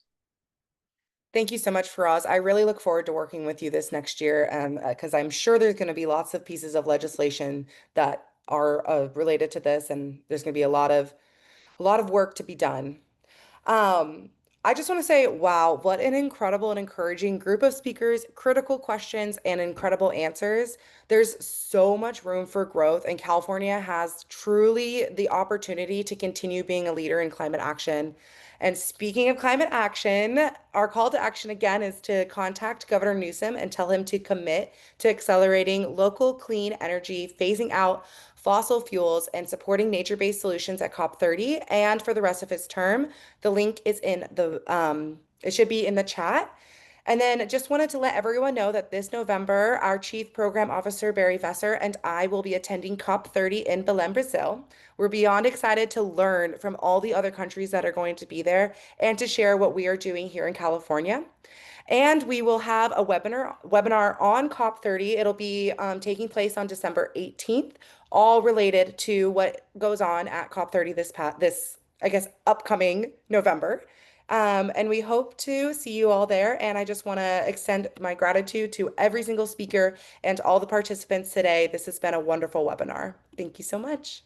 Thank you so much, Faraz. I really look forward to working with you this next year, because I'm sure there's going to be lots of pieces of legislation that are related to this, and there's going to be a lot of work to be done. Um, I just want to say, wow, what an incredible and encouraging group of speakers, critical questions, and incredible answers. There's so much room for growth, and California has truly the opportunity to continue being a leader in climate action. And speaking of climate action, our call to action again is to contact Governor Newsom and tell him to commit to accelerating local clean energy, phasing out fossil fuels, and supporting nature-based solutions at COP30 and for the rest of his term. The link is in it should be in the chat. And then just wanted to let everyone know that this November, our Chief Program Officer, Barry Vesser, and I will be attending COP30 in Belém, Brazil. We're beyond excited to learn from all the other countries that are going to be there and to share what we are doing here in California. And we will have a webinar on COP30. It'll be taking place on December 18th, all related to what goes on at COP30 this I guess upcoming November. And we hope to see you all there. And I just want to extend my gratitude to every single speaker and all the participants today. This has been a wonderful webinar. Thank you so much.